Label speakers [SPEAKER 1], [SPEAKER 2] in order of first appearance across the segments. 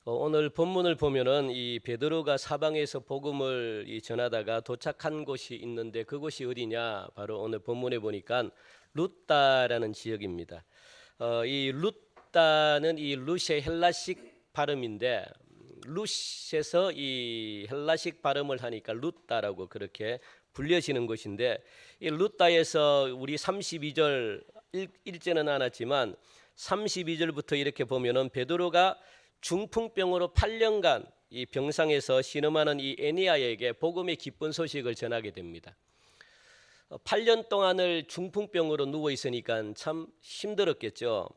[SPEAKER 1] 오늘 본문을 보면은 이 베드로가 사방에서 복음을 전하다가 도착한 곳이 있는데 그곳이 어디냐? 바로 오늘 본문에 보니까 룻다라는 지역입니다. 이 룻다는 이 룻의 헬라식 발음인데 룻에서 이 헬라식 발음을 하니까 룻다라고 그렇게 불려지는 곳인데 이 룻다에서 우리 32절 읽지는 않았지만 32절부터 이렇게 보면은 베드로가 중풍병으로 8년간 이 병상에서 신음하는 이 에니야에게 복음의 기쁜 소식을 전하게 됩니다. 8년 동안을 중풍병으로 누워 있으니까 참 힘들었겠죠.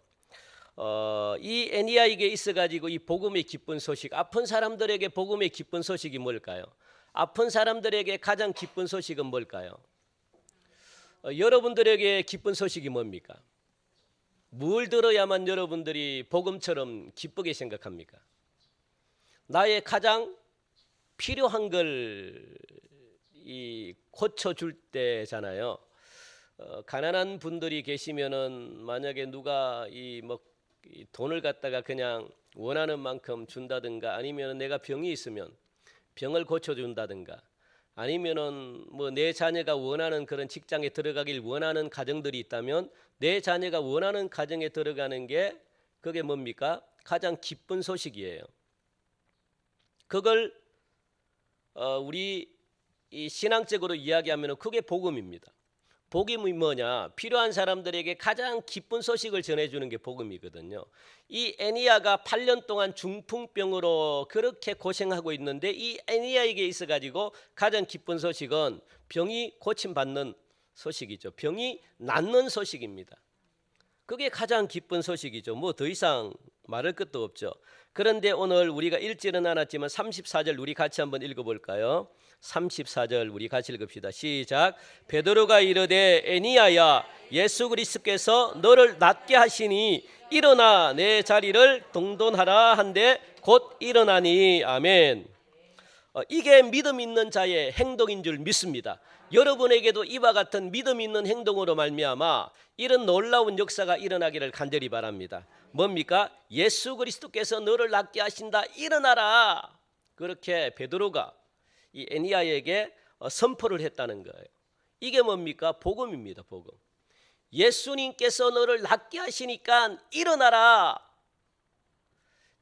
[SPEAKER 1] 이 에니야에게 있어가지고 이 복음의 기쁜 소식, 아픈 사람들에게 복음의 기쁜 소식이 뭘까요? 아픈 사람들에게 가장 기쁜 소식은 뭘까요? 여러분들에게 기쁜 소식이 뭡니까? 뭘 들어야만 여러분들이 복음처럼 기쁘게 생각합니까? 나의 가장 필요한 걸 고쳐줄 때잖아요. 가난한 분들이 계시면은 만약에 누가 이 돈을 갖다가 그냥 원하는 만큼 준다든가 아니면 내가 병이 있으면 병을 고쳐준다든가 아니면은 내 자녀가 원하는 그런 직장에 들어가길 원하는 가정들이 있다면 내 자녀가 원하는 가정에 들어가는 게 그게 뭡니까? 가장 기쁜 소식이에요. 그걸 우리 이 신앙적으로 이야기하면 그게 복음입니다. 복음이 뭐냐? 필요한 사람들에게 가장 기쁜 소식을 전해주는 게 복음이거든요. 이 에니야가 8년 동안 중풍병으로 그렇게 고생하고 있는데 이 에니야에게 있어가지고 가장 기쁜 소식은 병이 고침받는 소식이죠. 병이 낫는 소식입니다. 그게 가장 기쁜 소식이죠. 더 이상 말할 것도 없죠. 그런데 오늘 우리가 읽지는 않았지만 34절 우리 같이 한번 읽어볼까요? 34절 우리 같이 읽읍시다. 시작. 베드로가 이르되 에니야야 예수 그리스도께서 너를 낫게 하시니 일어나 내 자리를 동돈하라 한데 곧 일어나니. 아멘. 이게 믿음 있는 자의 행동인 줄 믿습니다. 여러분에게도 이와 같은 믿음 있는 행동으로 말미암아 이런 놀라운 역사가 일어나기를 간절히 바랍니다. 뭡니까? 예수 그리스도께서 너를 낫게 하신다. 일어나라. 그렇게 베드로가 이 에니야에게 선포를 했다는 거예요. 이게 뭡니까? 복음입니다. 복음. 예수님께서 너를 낫게 하시니까 일어나라.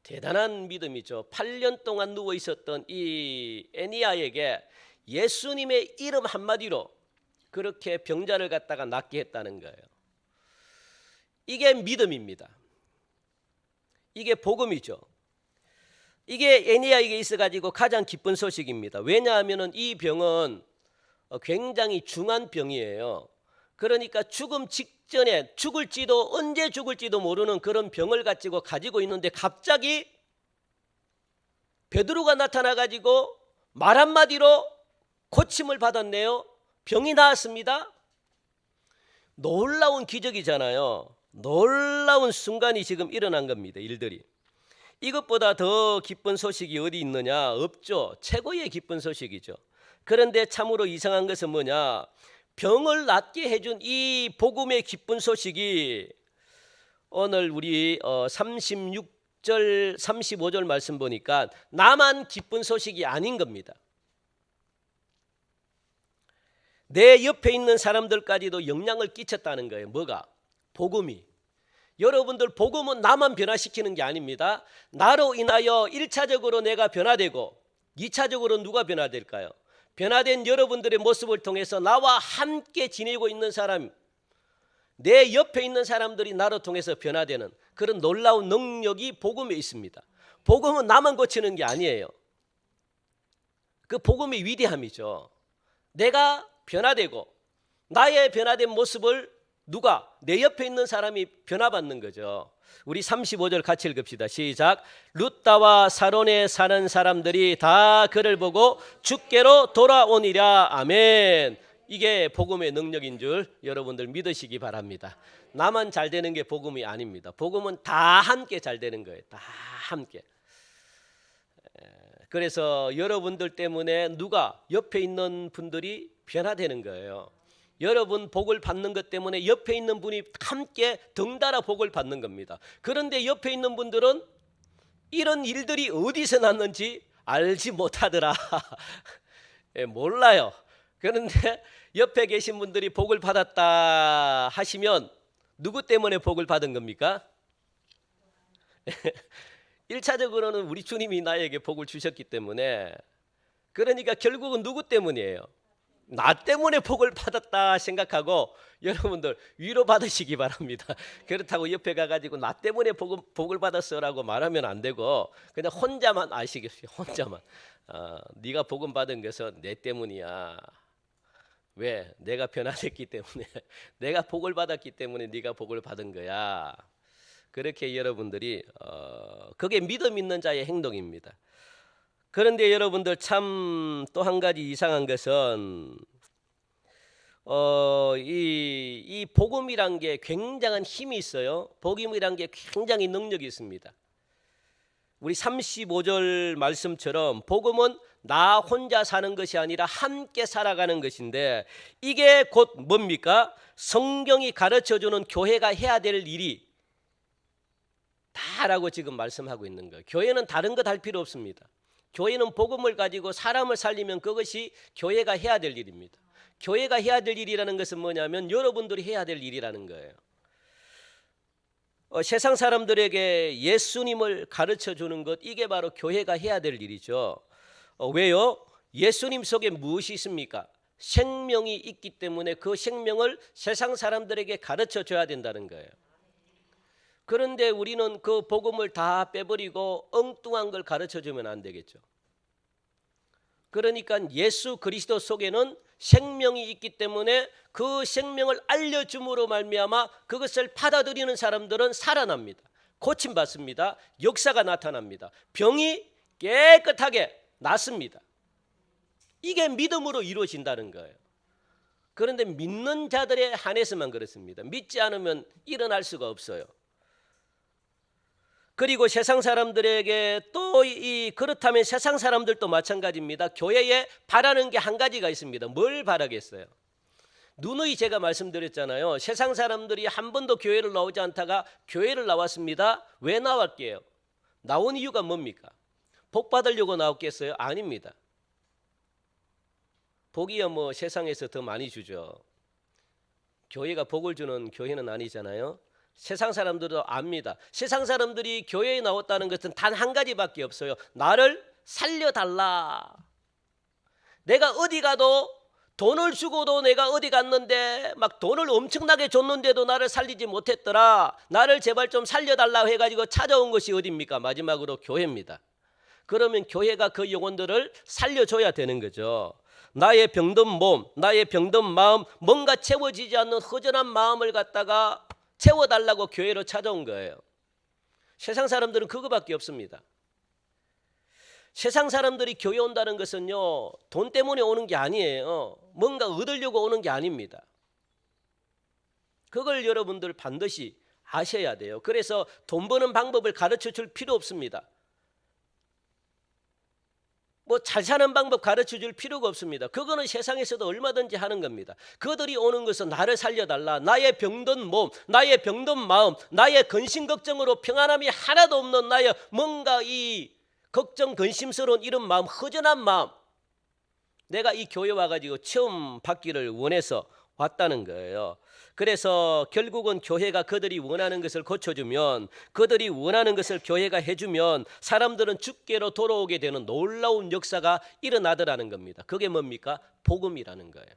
[SPEAKER 1] 대단한 믿음이죠. 8년 동안 누워 있었던 이 에니야에게 예수님의 이름 한마디로 그렇게 병자를 갖다가 낫게 했다는 거예요. 이게 믿음입니다. 이게 복음이죠. 이게 에니야에게 있어가지고 가장 기쁜 소식입니다. 왜냐하면 이 병은 굉장히 중한 병이에요. 그러니까 죽음 직전에 죽을지도 언제 죽을지도 모르는 그런 병을 가지고 있는데 갑자기 베드로가 나타나가지고 말 한마디로 고침을 받았네요. 병이 나았습니다. 놀라운 기적이잖아요. 놀라운 순간이 지금 일어난 겁니다. 일들이. 이것보다 더 기쁜 소식이 어디 있느냐? 없죠. 최고의 기쁜 소식이죠. 그런데 참으로 이상한 것은 뭐냐? 병을 낫게 해준 이 복음의 기쁜 소식이 오늘 우리 36절 35절 말씀 보니까 나만 기쁜 소식이 아닌 겁니다. 내 옆에 있는 사람들까지도 영향을 끼쳤다는 거예요. 뭐가? 복음이. 여러분들 복음은 나만 변화시키는 게 아닙니다. 나로 인하여 1차적으로 내가 변화되고 2차적으로 누가 변화될까요? 변화된 여러분들의 모습을 통해서 나와 함께 지내고 있는 사람, 내 옆에 있는 사람들이 나로 통해서 변화되는 그런 놀라운 능력이 복음에 있습니다. 복음은 나만 고치는 게 아니에요. 그 복음의 위대함이죠. 내가 변화되고 나의 변화된 모습을 누가? 내 옆에 있는 사람이 변화받는 거죠. 우리 35절 같이 읽읍시다. 시작. 룻다와 사론에 사는 사람들이 다 그를 보고 주께로 돌아오니라. 아멘. 이게 복음의 능력인 줄 여러분들 믿으시기 바랍니다. 나만 잘 되는 게 복음이 아닙니다. 복음은 다 함께 잘 되는 거예요. 다 함께. 그래서 여러분들 때문에 누가? 옆에 있는 분들이 변화되는 거예요. 여러분 복을 받는 것 때문에 옆에 있는 분이 함께 덩달아 복을 받는 겁니다. 그런데 옆에 있는 분들은 이런 일들이 어디서 났는지 알지 못하더라. 예, 몰라요. 그런데 옆에 계신 분들이 복을 받았다 하시면 누구 때문에 복을 받은 겁니까? 1차적으로는 우리 주님이 나에게 복을 주셨기 때문에, 그러니까 결국은 누구 때문이에요? 나 때문에 복을 받았다 생각하고 여러분들 위로 받으시기 바랍니다. 그렇다고 옆에 가가지고 나 때문에 복을 받았어라고 말하면 안 되고 그냥 혼자만 아시겠어요? 혼자만. 네가 복음 받은 것은 내 때문이야. 왜? 내가 변화됐기 때문에, 내가 복을 받았기 때문에 네가 복을 받은 거야. 그렇게 여러분들이 그게 믿음 있는 자의 행동입니다. 그런데 여러분들 참 또 한 가지 이상한 것은 이 복음이란 게 굉장한 힘이 있어요. 복음이란 게 굉장히 능력이 있습니다. 우리 35절 말씀처럼 복음은 나 혼자 사는 것이 아니라 함께 살아가는 것인데, 이게 곧 뭡니까? 성경이 가르쳐주는 교회가 해야 될 일이 다라고 지금 말씀하고 있는 거예요. 교회는 다른 것 할 필요 없습니다. 교회는 복음을 가지고 사람을 살리면 그것이 교회가 해야 될 일입니다. 교회가 해야 될 일이라는 것은 뭐냐면 여러분들이 해야 될 일이라는 거예요. 세상 사람들에게 예수님을 가르쳐 주는 것, 이게 바로 교회가 해야 될 일이죠. 왜요? 예수님 속에 무엇이 있습니까? 생명이 있기 때문에 그 생명을 세상 사람들에게 가르쳐 줘야 된다는 거예요. 그런데 우리는 그 복음을 다 빼버리고 엉뚱한 걸 가르쳐 주면 안 되겠죠. 그러니까 예수 그리스도 속에는 생명이 있기 때문에 그 생명을 알려줌으로 말미암아 그것을 받아들이는 사람들은 살아납니다. 고침받습니다. 역사가 나타납니다. 병이 깨끗하게 낫습니다. 이게 믿음으로 이루어진다는 거예요. 그런데 믿는 자들에 한해서만 그렇습니다. 믿지 않으면 일어날 수가 없어요. 그리고 세상 사람들에게 또 그렇다면 세상 사람들도 마찬가지입니다. 교회에 바라는 게 한 가지가 있습니다. 뭘 바라겠어요? 누누이 제가 말씀드렸잖아요. 세상 사람들이 한 번도 교회를 나오지 않다가 교회를 나왔습니다. 왜 나왔게요? 나온 이유가 뭡니까? 복 받으려고 나왔겠어요? 아닙니다. 복이야 뭐 세상에서 더 많이 주죠. 교회가 복을 주는 교회는 아니잖아요. 세상 사람들도 압니다. 세상 사람들이 교회에 나왔다는 것은 단 한 가지밖에 없어요. 나를 살려달라. 내가 어디 가도 돈을 주고도 내가 어디 갔는데 막 돈을 엄청나게 줬는데도 나를 살리지 못했더라. 나를 제발 좀 살려달라고 해가지고 찾아온 것이 어디입니까? 마지막으로 교회입니다. 그러면 교회가 그 영혼들을 살려줘야 되는 거죠. 나의 병든 몸, 나의 병든 마음, 뭔가 채워지지 않는 허전한 마음을 갖다가 채워달라고 교회로 찾아온 거예요. 세상 사람들은 그거밖에 없습니다. 세상 사람들이 교회 온다는 것은요, 돈 때문에 오는 게 아니에요. 뭔가 얻으려고 오는 게 아닙니다. 그걸 여러분들 반드시 아셔야 돼요. 그래서 돈 버는 방법을 가르쳐 줄 필요 없습니다. 뭐 잘 사는 방법 가르쳐 줄 필요가 없습니다. 그거는 세상에서도 얼마든지 하는 겁니다. 그들이 오는 것은 나를 살려달라. 나의 병든 몸, 나의 병든 마음, 나의 근심 걱정으로 평안함이 하나도 없는 나의 뭔가 이 걱정 근심스러운 이런 마음, 허전한 마음, 내가 이 교회 와가지고 처음 받기를 원해서 왔다는 거예요. 그래서 결국은 교회가 그들이 원하는 것을 고쳐주면, 그들이 원하는 것을 교회가 해주면 사람들은 주께로 돌아오게 되는 놀라운 역사가 일어나더라는 겁니다. 그게 뭡니까? 복음이라는 거예요.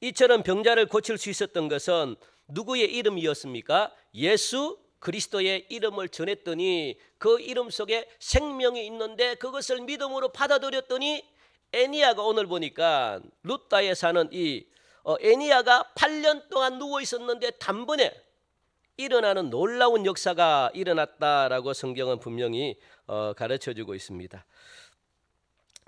[SPEAKER 1] 이처럼 병자를 고칠 수 있었던 것은 누구의 이름이었습니까? 예수 그리스도의 이름을 전했더니 그 이름 속에 생명이 있는데 그것을 믿음으로 받아들였더니 애니야가 오늘 보니까 루다에 사는 이 애니야가 8년 동안 누워 있었는데 단번에 일어나는 놀라운 역사가 일어났다라고 성경은 분명히 가르쳐주고 있습니다.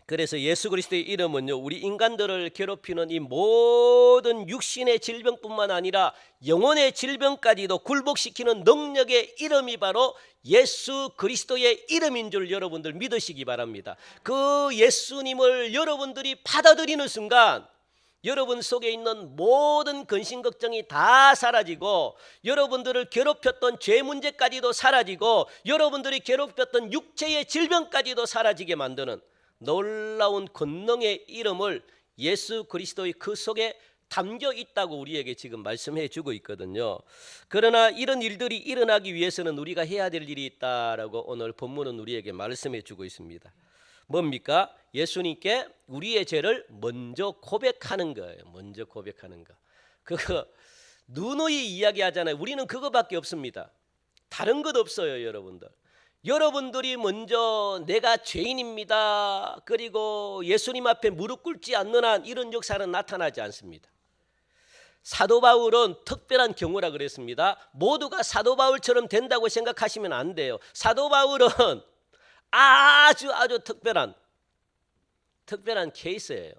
[SPEAKER 1] 그래서 예수 그리스도의 이름은요, 우리 인간들을 괴롭히는 이 모든 육신의 질병뿐만 아니라 영혼의 질병까지도 굴복시키는 능력의 이름이 바로 예수 그리스도의 이름인 줄 여러분들 믿으시기 바랍니다. 그 예수님을 여러분들이 받아들이는 순간 여러분 속에 있는 모든 근심 걱정이 다 사라지고 여러분들을 괴롭혔던 죄 문제까지도 사라지고 여러분들이 괴롭혔던 육체의 질병까지도 사라지게 만드는 놀라운 권능의 이름을 예수 그리스도의 그 속에 담겨 있다고 우리에게 지금 말씀해 주고 있거든요. 그러나 이런 일들이 일어나기 위해서는 우리가 해야 될 일이 있다라고 오늘 본문은 우리에게 말씀해 주고 있습니다. 뭡니까? 예수님께 우리의 죄를 먼저 고백하는 거예요. 먼저 고백하는 거. 그거 누누이 이야기하잖아요. 우리는 그거밖에 없습니다. 다른 것 없어요, 여러분들. 여러분들이 먼저 내가 죄인입니다. 그리고 예수님 앞에 무릎 꿇지 않는 한 이런 역사는 나타나지 않습니다. 사도 바울은 특별한 경우라 그랬습니다. 모두가 사도 바울처럼 된다고 생각하시면 안 돼요. 사도 바울은 아주 특별한 케이스예요.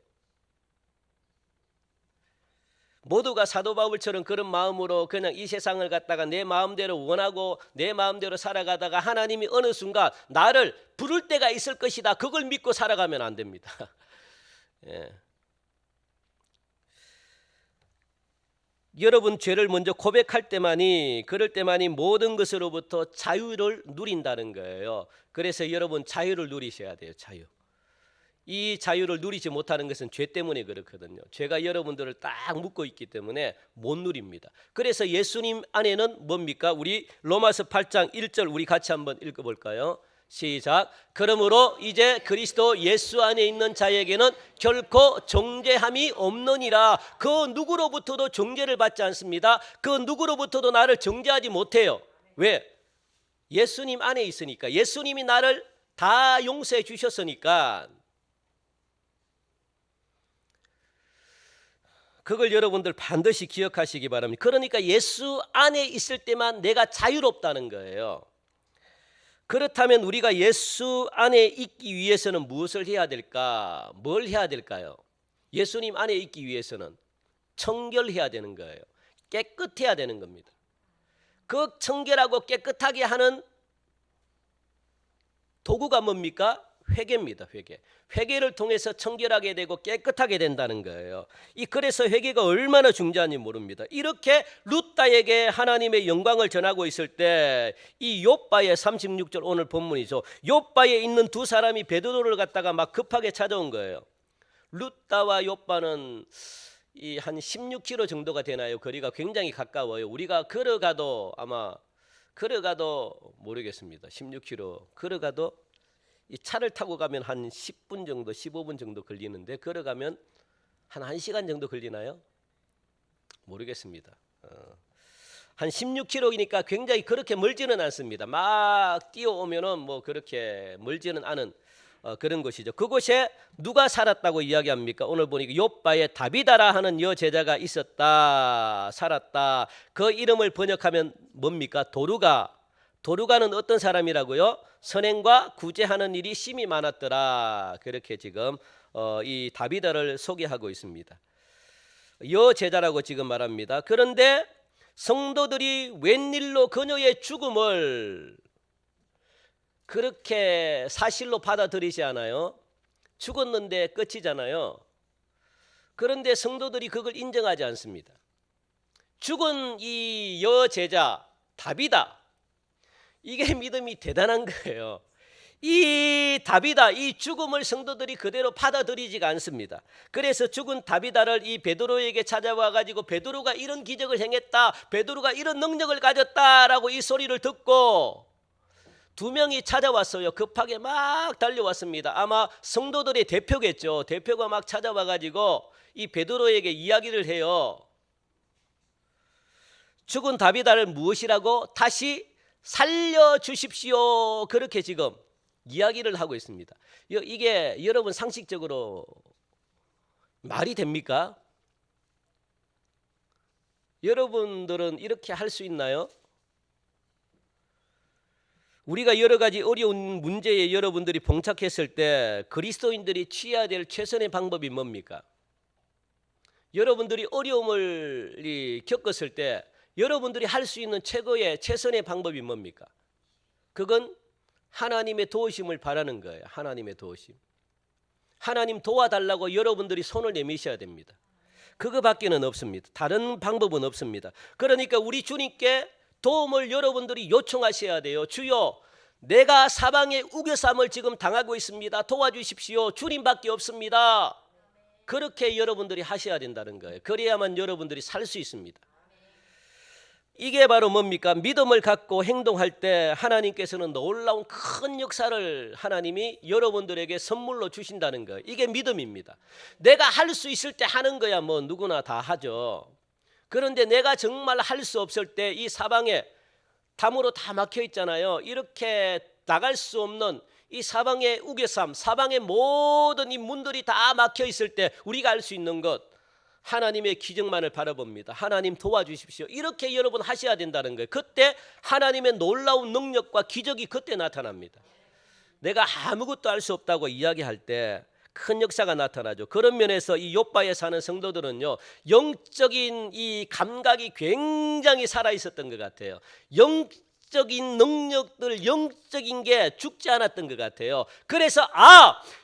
[SPEAKER 1] 모두가 사도 바울처럼 그런 마음으로 그냥 이 세상을 갖다가 내 마음대로 원하고 내 마음대로 살아가다가 하나님이 어느 순간 나를 부를 때가 있을 것이다. 그걸 믿고 살아가면 안 됩니다. 예. 여러분 죄를 먼저 고백할 때만이 그럴 때만이 모든 것으로부터 자유를 누린다는 거예요. 그래서 여러분 자유를 누리셔야 돼요. 자유. 이 자유를 누리지 못하는 것은 죄 때문에 그렇거든요. 죄가 여러분들을 딱 묶고 있기 때문에 못 누립니다. 그래서 예수님 안에는 뭡니까? 우리 로마서 8장 1절 우리 같이 한번 읽어볼까요? 시작. 그러므로 이제 그리스도 예수 안에 있는 자에게는 결코 정죄함이 없느니라. 그 누구로부터도 정죄를 받지 않습니다. 그 누구로부터도 나를 정죄하지 못해요. 왜? 예수님 안에 있으니까. 예수님이 나를 다 용서해 주셨으니까. 그걸 여러분들 반드시 기억하시기 바랍니다. 그러니까 예수 안에 있을 때만 내가 자유롭다는 거예요. 그렇다면 우리가 예수 안에 있기 위해서는 무엇을 해야 될까? 뭘 해야 될까요? 예수님 안에 있기 위해서는 청결해야 되는 거예요. 깨끗해야 되는 겁니다. 그 청결하고 깨끗하게 하는 도구가 뭡니까? 회개입니다. 회개. 회개를 통해서 청결하게 되고 깨끗하게 된다는 거예요. 그래서 회개가 얼마나 중요한지 모릅니다. 이렇게 룻다에게 하나님의 영광을 전하고 있을 때 이 욥바의 36절 오늘 본문이죠. 욥바에 있는 두 사람이 베드로를 갖다가 막 급하게 찾아온 거예요. 룻다와 욥바는 한 16km 정도가 되나요? 거리가 굉장히 가까워요. 우리가 걸어가도 모르겠습니다. 16km 걸어가도 이 차를 타고 가면 한 10분 정도 15분 정도 걸리는데 걸어가면 한 1시간 정도 걸리나요? 모르겠습니다. 한 16km이니까 굉장히 그렇게 멀지는 않습니다. 막 뛰어오면은 뭐 그렇게 멀지는 않은 그런 곳이죠. 그곳에 누가 살았다고 이야기합니까? 오늘 보니까 욥바에 다비다라 하는 여제자가 있었다. 살았다. 그 이름을 번역하면 뭡니까? 도루가는 어떤 사람이라고요? 선행과 구제하는 일이 심히 많았더라. 그렇게 지금 이 다비다를 소개하고 있습니다. 여제자라고 지금 말합니다. 그런데 성도들이 웬일로 그녀의 죽음을 그렇게 사실로 받아들이지 않아요? 죽었는데 끝이잖아요. 그런데 성도들이 그걸 인정하지 않습니다. 죽은 이 여제자 다비다, 이게 믿음이 대단한 거예요. 이 다비다, 이 죽음을 성도들이 그대로 받아들이지가 않습니다. 그래서 죽은 다비다를 이 베드로에게 찾아와 가지고 베드로가 이런 기적을 행했다, 베드로가 이런 능력을 가졌다라고 이 소리를 듣고 두 명이 찾아왔어요. 급하게 막 달려왔습니다. 아마 성도들의 대표겠죠. 대표가 막 찾아와 가지고 이 베드로에게 이야기를 해요. 죽은 다비다를 무엇이라고? 다시 살려주십시오. 그렇게 지금 이야기를 하고 있습니다. 이게 여러분 상식적으로 말이 됩니까? 여러분들은 이렇게 할 수 있나요? 우리가 여러 가지 어려운 문제에 여러분들이 봉착했을 때 그리스도인들이 취해야 될 최선의 방법이 뭡니까? 여러분들이 어려움을 겪었을 때 여러분들이 할 수 있는 최선의 방법이 뭡니까? 그건 하나님의 도우심을 바라는 거예요. 하나님의 도우심. 하나님 도와달라고 여러분들이 손을 내미셔야 됩니다. 그거밖에는 없습니다. 다른 방법은 없습니다. 그러니까 우리 주님께 도움을 여러분들이 요청하셔야 돼요. 주여, 내가 사방의 우겨쌈을 지금 당하고 있습니다. 도와주십시오. 주님밖에 없습니다. 그렇게 여러분들이 하셔야 된다는 거예요. 그래야만 여러분들이 살 수 있습니다. 이게 바로 뭡니까? 믿음을 갖고 행동할 때 하나님께서는 놀라운 큰 역사를 하나님이 여러분들에게 선물로 주신다는 거예요. 이게 믿음입니다. 내가 할 수 있을 때 하는 거야 뭐 누구나 다 하죠. 그런데 내가 정말 할 수 없을 때 이 사방에 담으로 다 막혀 있잖아요. 이렇게 나갈 수 없는 이 사방의 우겨쌈, 사방의 모든 이 문들이 다 막혀 있을 때 우리가 할 수 있는 것, 하나님의 기적만을 바라봅니다. 하나님 도와주십시오. 이렇게 여러분 하셔야 된다는 거예요. 그때 하나님의 놀라운 능력과 기적이 그때 나타납니다. 내가 아무것도 할 수 없다고 이야기할 때 큰 역사가 나타나죠. 그런 면에서 이 욥바에 사는 성도들은요, 영적인 이 감각이 굉장히 살아 있었던 것 같아요. 영적인 능력들, 영적인 게 죽지 않았던 것 같아요. 그래서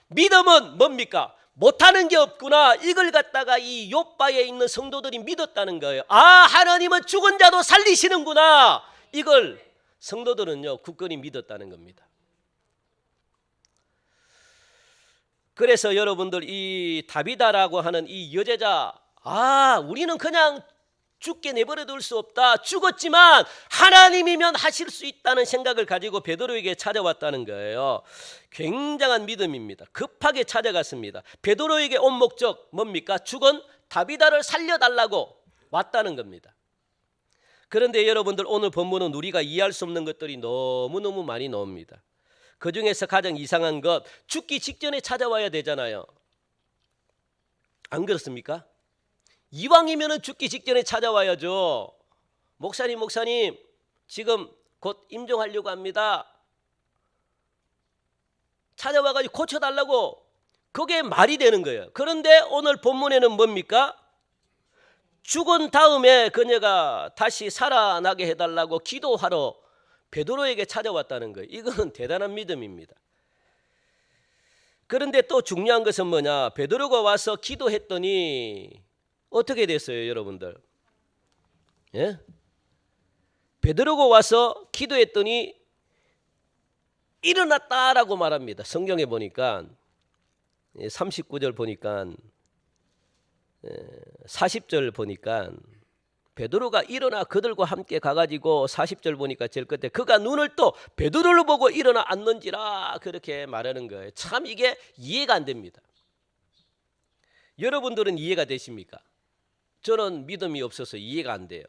[SPEAKER 1] 믿음은 뭡니까? 못하는 게 없구나. 이걸 갖다가 이 욥바에 있는 성도들이 믿었다는 거예요. 하나님은 죽은 자도 살리시는구나. 이걸 성도들은요 굳건히 믿었다는 겁니다. 그래서 여러분들 이 다비다라고 하는 이 여제자, 우리는 그냥 죽게 내버려 둘 수 없다. 죽었지만 하나님이면 하실 수 있다는 생각을 가지고 베드로에게 찾아왔다는 거예요. 굉장한 믿음입니다. 급하게 찾아갔습니다. 베드로에게 온 목적 뭡니까? 죽은 다비다를 살려달라고 왔다는 겁니다. 그런데 여러분들 오늘 본문은 우리가 이해할 수 없는 것들이 너무너무 많이 나옵니다. 그중에서 가장 이상한 것, 죽기 직전에 찾아와야 되잖아요. 안 그렇습니까? 이왕이면 죽기 직전에 찾아와야죠. 목사님 지금 곧 임종하려고 합니다. 찾아와가지고 고쳐달라고. 그게 말이 되는 거예요. 그런데 오늘 본문에는 뭡니까? 죽은 다음에 그녀가 다시 살아나게 해달라고 기도하러 베드로에게 찾아왔다는 거예요. 이건 대단한 믿음입니다. 그런데 또 중요한 것은 뭐냐? 베드로가 와서 기도했더니 어떻게 됐어요, 여러분들? 예? 베드로가 와서 기도했더니 일어났다라고 말합니다. 성경에 보니까 39절 보니까 40절 보니까 베드로가 일어나 그들과 함께 가가지고 40절 보니까 제일 끝에 그가 눈을 떠 베드로를 보고 일어나 앉는지라 그렇게 말하는 거예요. 참 이게 이해가 안 됩니다. 여러분들은 이해가 되십니까? 저는 믿음이 없어서 이해가 안 돼요.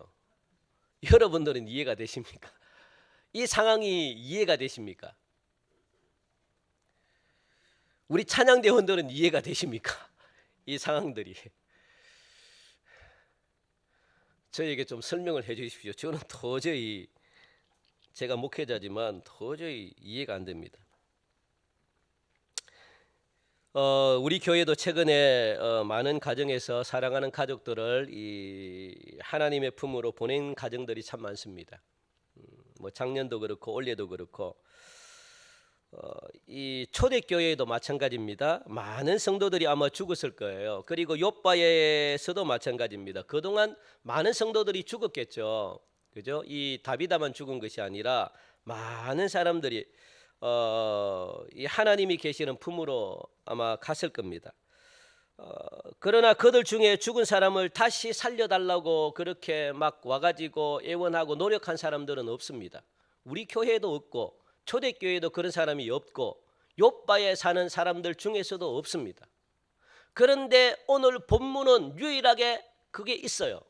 [SPEAKER 1] 여러분들은 이해가 되십니까? 이 상황이 이해가 되십니까? 우리 찬양대원들은 이해가 되십니까? 이 상황들이. 저에게 좀 설명을 해 주십시오. 저는 도저히, 제가 목회자지만 도저히 이해가 안 됩니다. 우리 교회도 최근에 많은 가정에서 사랑하는 가족들을 이 하나님의 품으로 보낸 가정들이 참 많습니다. 뭐 작년도 그렇고 올해도 그렇고 이 초대교회에도 마찬가지입니다. 많은 성도들이 아마 죽었을 거예요. 그리고 욥바에서도 마찬가지입니다. 그동안 많은 성도들이 죽었겠죠. 그죠? 이 다비다만 죽은 것이 아니라 많은 사람들이 이 하나님이 계시는 품으로 아마 갔을 겁니다. 그러나 그들 중에 죽은 사람을 다시 살려달라고 그렇게 막 와가지고 애원하고 노력한 사람들은 없습니다. 우리 교회도 없고 초대교회도 그런 사람이 없고 욥바에 사는 사람들 중에서도 없습니다. 그런데 오늘 본문은 유일하게 그게 있어요.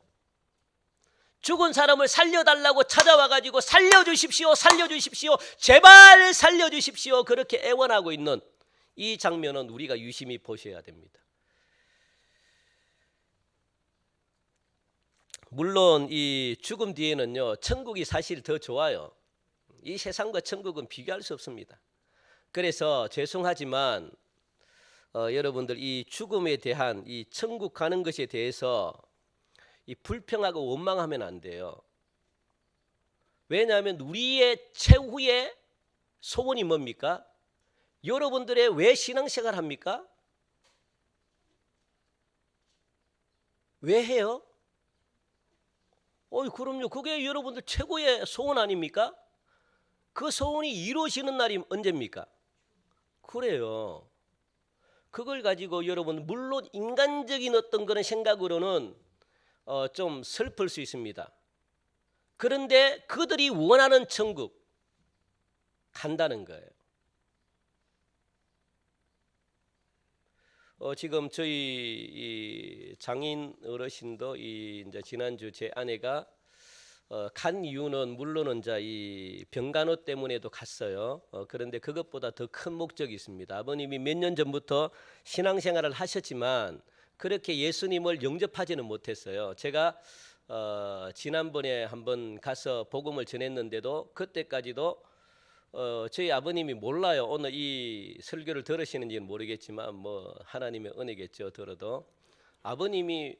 [SPEAKER 1] 죽은 사람을 살려달라고 찾아와가지고 살려주십시오, 살려주십시오, 제발 살려주십시오 그렇게 애원하고 있는 이 장면은 우리가 유심히 보셔야 됩니다. 물론 이 죽음 뒤에는요 천국이 사실 더 좋아요. 이 세상과 천국은 비교할 수 없습니다. 그래서 죄송하지만 여러분들 이 죽음에 대한 이 천국 가는 것에 대해서 이 불평하고 원망하면 안 돼요. 왜냐하면 우리의 최후의 소원이 뭡니까? 여러분들의 왜 신앙생활 합니까? 왜 해요? 그럼요. 그게 여러분들 최고의 소원 아닙니까? 그 소원이 이루어지는 날이 언제입니까? 그래요. 그걸 가지고 여러분, 물론 인간적인 어떤 그런 생각으로는 좀 슬플 수 있습니다. 그런데 그들이 원하는 천국 간다는 거예요. 지금 저희 이 장인 어르신도 이제 지난주 제 아내가 간 이유는 물론은 이 병간호 때문에도 갔어요. 그런데 그것보다 더 큰 목적이 있습니다. 아버님이 몇 년 전부터 신앙생활을 하셨지만 그렇게 예수님을 영접하지는 못했어요. 제가 지난번에 한번 가서 복음을 전했는데도 그때까지도 저희 아버님이 몰라요. 오늘 이 설교를 들으시는지는 모르겠지만 뭐 하나님의 은혜겠죠. 들어도 아버님이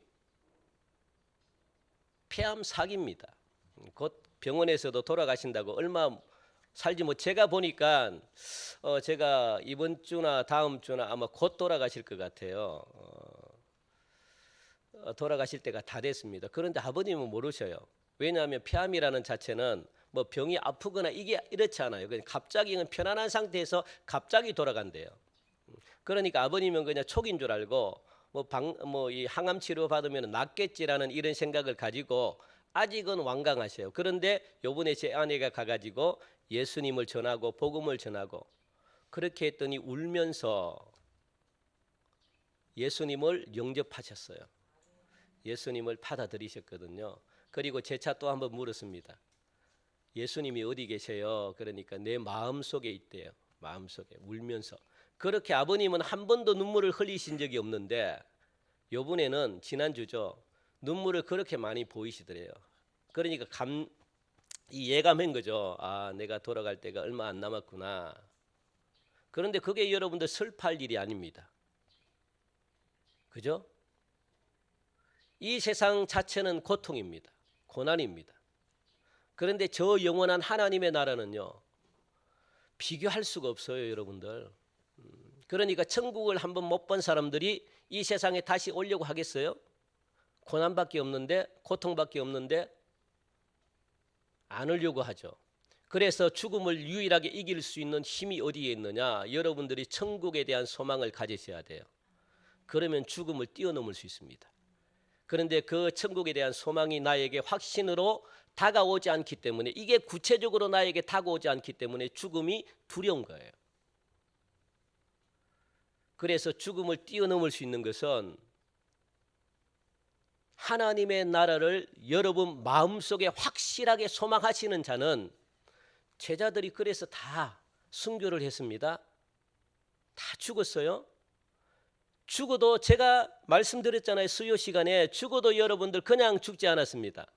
[SPEAKER 1] 폐암 사기입니다. 곧 병원에서도 돌아가신다고 얼마 살지 못. 제가 보니까 제가 이번 주나 다음 주나 아마 곧 돌아가실 것 같아요. 돌아가실 때가 다 됐습니다. 그런데 아버님은 모르셔요. 왜냐하면 폐암이라는 자체는 뭐 병이 아프거나 이게 이렇지 않아요. 그냥 갑자기 그냥 편안한 상태에서 갑자기 돌아간대요. 그러니까 아버님은 그냥 촉인 줄 알고 이 항암 치료 받으면 낫겠지라는 이런 생각을 가지고 아직은 완강하세요. 그런데 요번에 제 아내가 가가지고 예수님을 전하고 복음을 전하고 그렇게 했더니 울면서 예수님을 영접하셨어요. 예수님을 받아들이셨거든요. 그리고 재차 또 한번 물었습니다. 예수님이 어디 계세요? 그러니까 내 마음속에 있대요. 마음속에 울면서. 그렇게 아버님은 한 번도 눈물을 흘리신 적이 없는데 요번에는 지난주죠. 눈물을 그렇게 많이 보이시더래요. 그러니까 예감한 거죠. 아, 내가 돌아갈 때가 얼마 안 남았구나. 그런데 그게 여러분들 슬퍼할 일이 아닙니다. 그죠? 이 세상 자체는 고통입니다. 고난입니다. 그런데 저 영원한 하나님의 나라는요, 비교할 수가 없어요, 여러분들. 그러니까 천국을 한번 못 본 사람들이 이 세상에 다시 오려고 하겠어요? 고난밖에 없는데, 고통밖에 없는데 안 오려고 하죠. 그래서 죽음을 유일하게 이길 수 있는 힘이 어디에 있느냐? 여러분들이 천국에 대한 소망을 가지셔야 돼요. 그러면 죽음을 뛰어넘을 수 있습니다. 그런데 그 천국에 대한 소망이 나에게 확신으로 다가오지 않기 때문에, 이게 구체적으로 나에게 다가오지 않기 때문에 죽음이 두려운 거예요. 그래서 죽음을 뛰어넘을 수 있는 것은 하나님의 나라를 여러분 마음속에 확실하게 소망하시는 자는, 제자들이 그래서 다 순교를 했습니다. 다 죽었어요. 죽어도 제가 말씀드렸잖아요. 수요 시간에 죽어도 여러분들 그냥 죽지 않았습니다.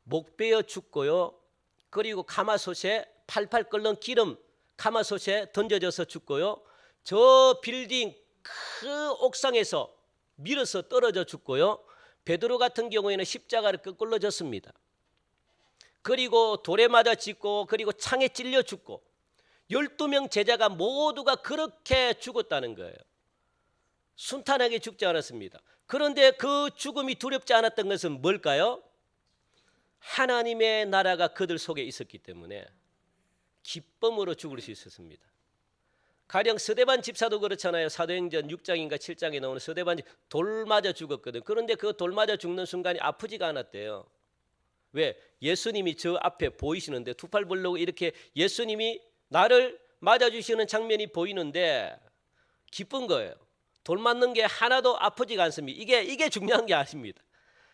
[SPEAKER 1] 목 베어 죽고요. 그리고 가마솥에 팔팔 끓는 기름 가마솥에 던져져서 죽고요. 저 빌딩 그 옥상에서 밀어서 떨어져 죽고요. 베드로 같은 경우에는 십자가를 거꾸로 졌습니다. 그리고 돌에 맞아 죽고, 그리고 창에 찔려 죽고, 12명 제자가 모두가 그렇게 죽었다는 거예요. 순탄하게 죽지 않았습니다. 그런데 그 죽음이 두렵지 않았던 것은 뭘까요? 하나님의 나라가 그들 속에 있었기 때문에 기쁨으로 죽을 수 있었습니다. 가령 스데반 집사도 그렇잖아요. 사도행전 6장인가 7장에 나오는 스데반 돌 맞아 죽었거든. 그런데 그 돌 맞아 죽는 순간이 아프지가 않았대요. 왜? 예수님이 저 앞에 보이시는데, 두 팔 벌리고 이렇게 예수님이 나를 맞아주시는 장면이 보이는데 기쁜 거예요. 돌 맞는 게 하나도 아프지가 않습니다. 이게 중요한 게 아닙니다.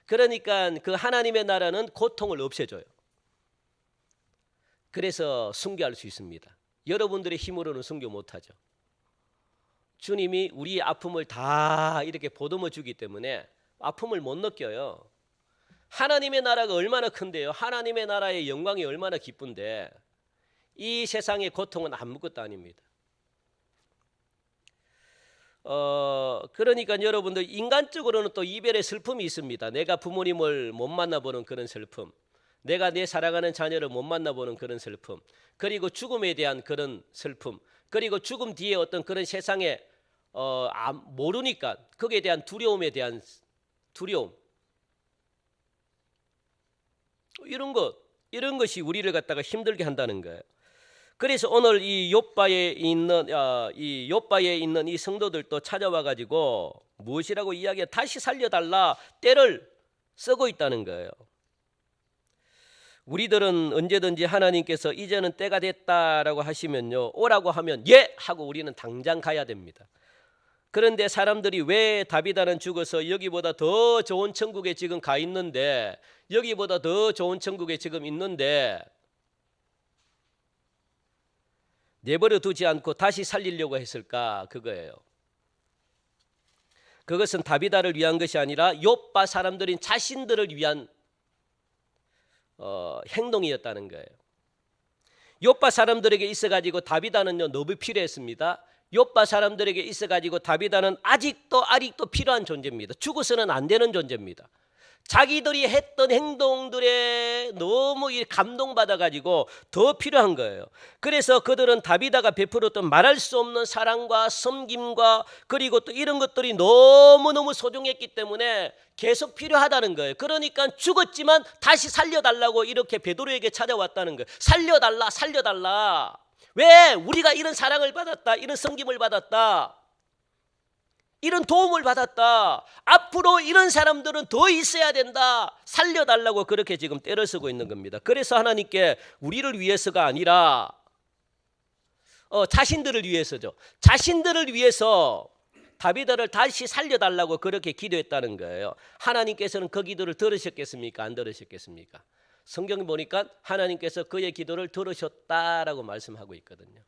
[SPEAKER 1] 그러니까 그 하나님의 나라는 고통을 없애줘요. 그래서 순교할 수 있습니다. 여러분들의 힘으로는 순교 못하죠. 주님이 우리의 아픔을 다 이렇게 보듬어 주기 때문에 아픔을 못 느껴요. 하나님의 나라가 얼마나 큰데요. 하나님의 나라의 영광이 얼마나 기쁜데 이 세상의 고통은 아무것도 아닙니다. 그러니까 여러분들 인간적으로는 또 이별의 슬픔이 있습니다. 내가 부모님을 못 만나보는 그런 슬픔, 내가 내 사랑하는 자녀를 못 만나보는 그런 슬픔, 그리고 죽음에 대한 그런 슬픔, 그리고 죽음 뒤에 어떤 그런 세상에 모르니까 거기에 대한 두려움에 대한 두려움. 이런 것이 우리를 갖다가 힘들게 한다는 거예요. 그래서 오늘 이 욥바에 있는 이 성도들도 찾아와 가지고 무엇이라고 이야기해? 다시 살려달라 때를 쓰고 있다는 거예요. 우리들은 언제든지 하나님께서 이제는 때가 됐다라고 하시면요, 오라고 하면 예 하고 우리는 당장 가야 됩니다. 그런데 사람들이 왜 다비다는 죽어서 여기보다 더 좋은 천국에 지금 가 있는데, 여기보다 더 좋은 천국에 지금 있는데 내버려 두지 않고 다시 살리려고 했을까? 그거예요. 그것은 다비다를 위한 것이 아니라 욥바 사람들인 자신들을 위한 행동이었다는 거예요. 욥바 사람들에게 있어가지고 다비다는요 너무 필요했습니다. 욥바 사람들에게 있어가지고 다비다는 아직도 필요한 존재입니다. 죽어서는 안 되는 존재입니다. 자기들이 했던 행동들에 너무 감동받아가지고 더 필요한 거예요. 그래서 그들은 다비다가 베풀었던 말할 수 없는 사랑과 섬김과 그리고 또 이런 것들이 너무너무 소중했기 때문에 계속 필요하다는 거예요. 그러니까 죽었지만 다시 살려달라고 이렇게 베드로에게 찾아왔다는 거예요. 살려달라, 살려달라. 왜? 우리가 이런 사랑을 받았다, 이런 섬김을 받았다, 이런 도움을 받았다, 앞으로 이런 사람들은 더 있어야 된다, 살려달라고 그렇게 지금 때를 쓰고 있는 겁니다. 그래서 하나님께 우리를 위해서가 아니라 자신들을 위해서죠. 자신들을 위해서 다비다를 다시 살려달라고 그렇게 기도했다는 거예요. 하나님께서는 그 기도를 들으셨겠습니까? 안 들으셨겠습니까? 성경에 보니까 하나님께서 그의 기도를 들으셨다라고 말씀하고 있거든요.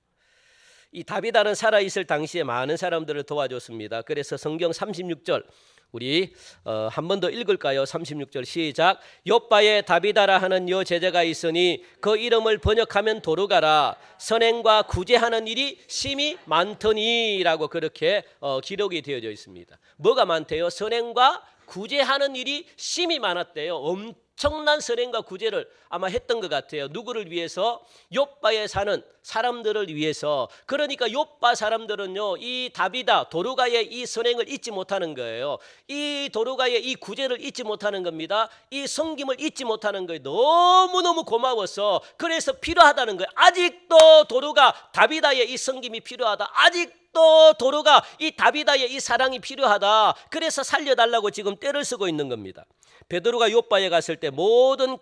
[SPEAKER 1] 이 다비다는 살아있을 당시에 많은 사람들을 도와줬습니다. 그래서 성경 36절 우리 한 번 더 읽을까요? 36절 시작. 욥바에 다비다라 하는 여 제자가 있으니 그 이름을 번역하면 도르가라. 선행과 구제하는 일이 심히 많더니라고 그렇게 기록이 되어져 있습니다. 뭐가 많대요? 선행과 구제하는 일이 심히 많았대요. 엄청난 선행과 구제를 아마 했던 것 같아요. 누구를 위해서? 욥바에 사는 사람들을 위해서. 그러니까 욥바 사람들은요 이 다비다 도르가의 이 선행을 잊지 못하는 거예요. 이 도르가의 이 구제를 잊지 못하는 겁니다. 이 섬김을 잊지 못하는 거예요. 너무너무 고마워서 그래서 필요하다는 거예요. 아직도 도르가 다비다의 이 섬김이 필요하다. 아직도 도르가 이 다비다의 이 사랑이 필요하다. 그래서 살려달라고 지금 때를 쓰고 있는 겁니다. 베드로가 욥바에 갔을 때 모든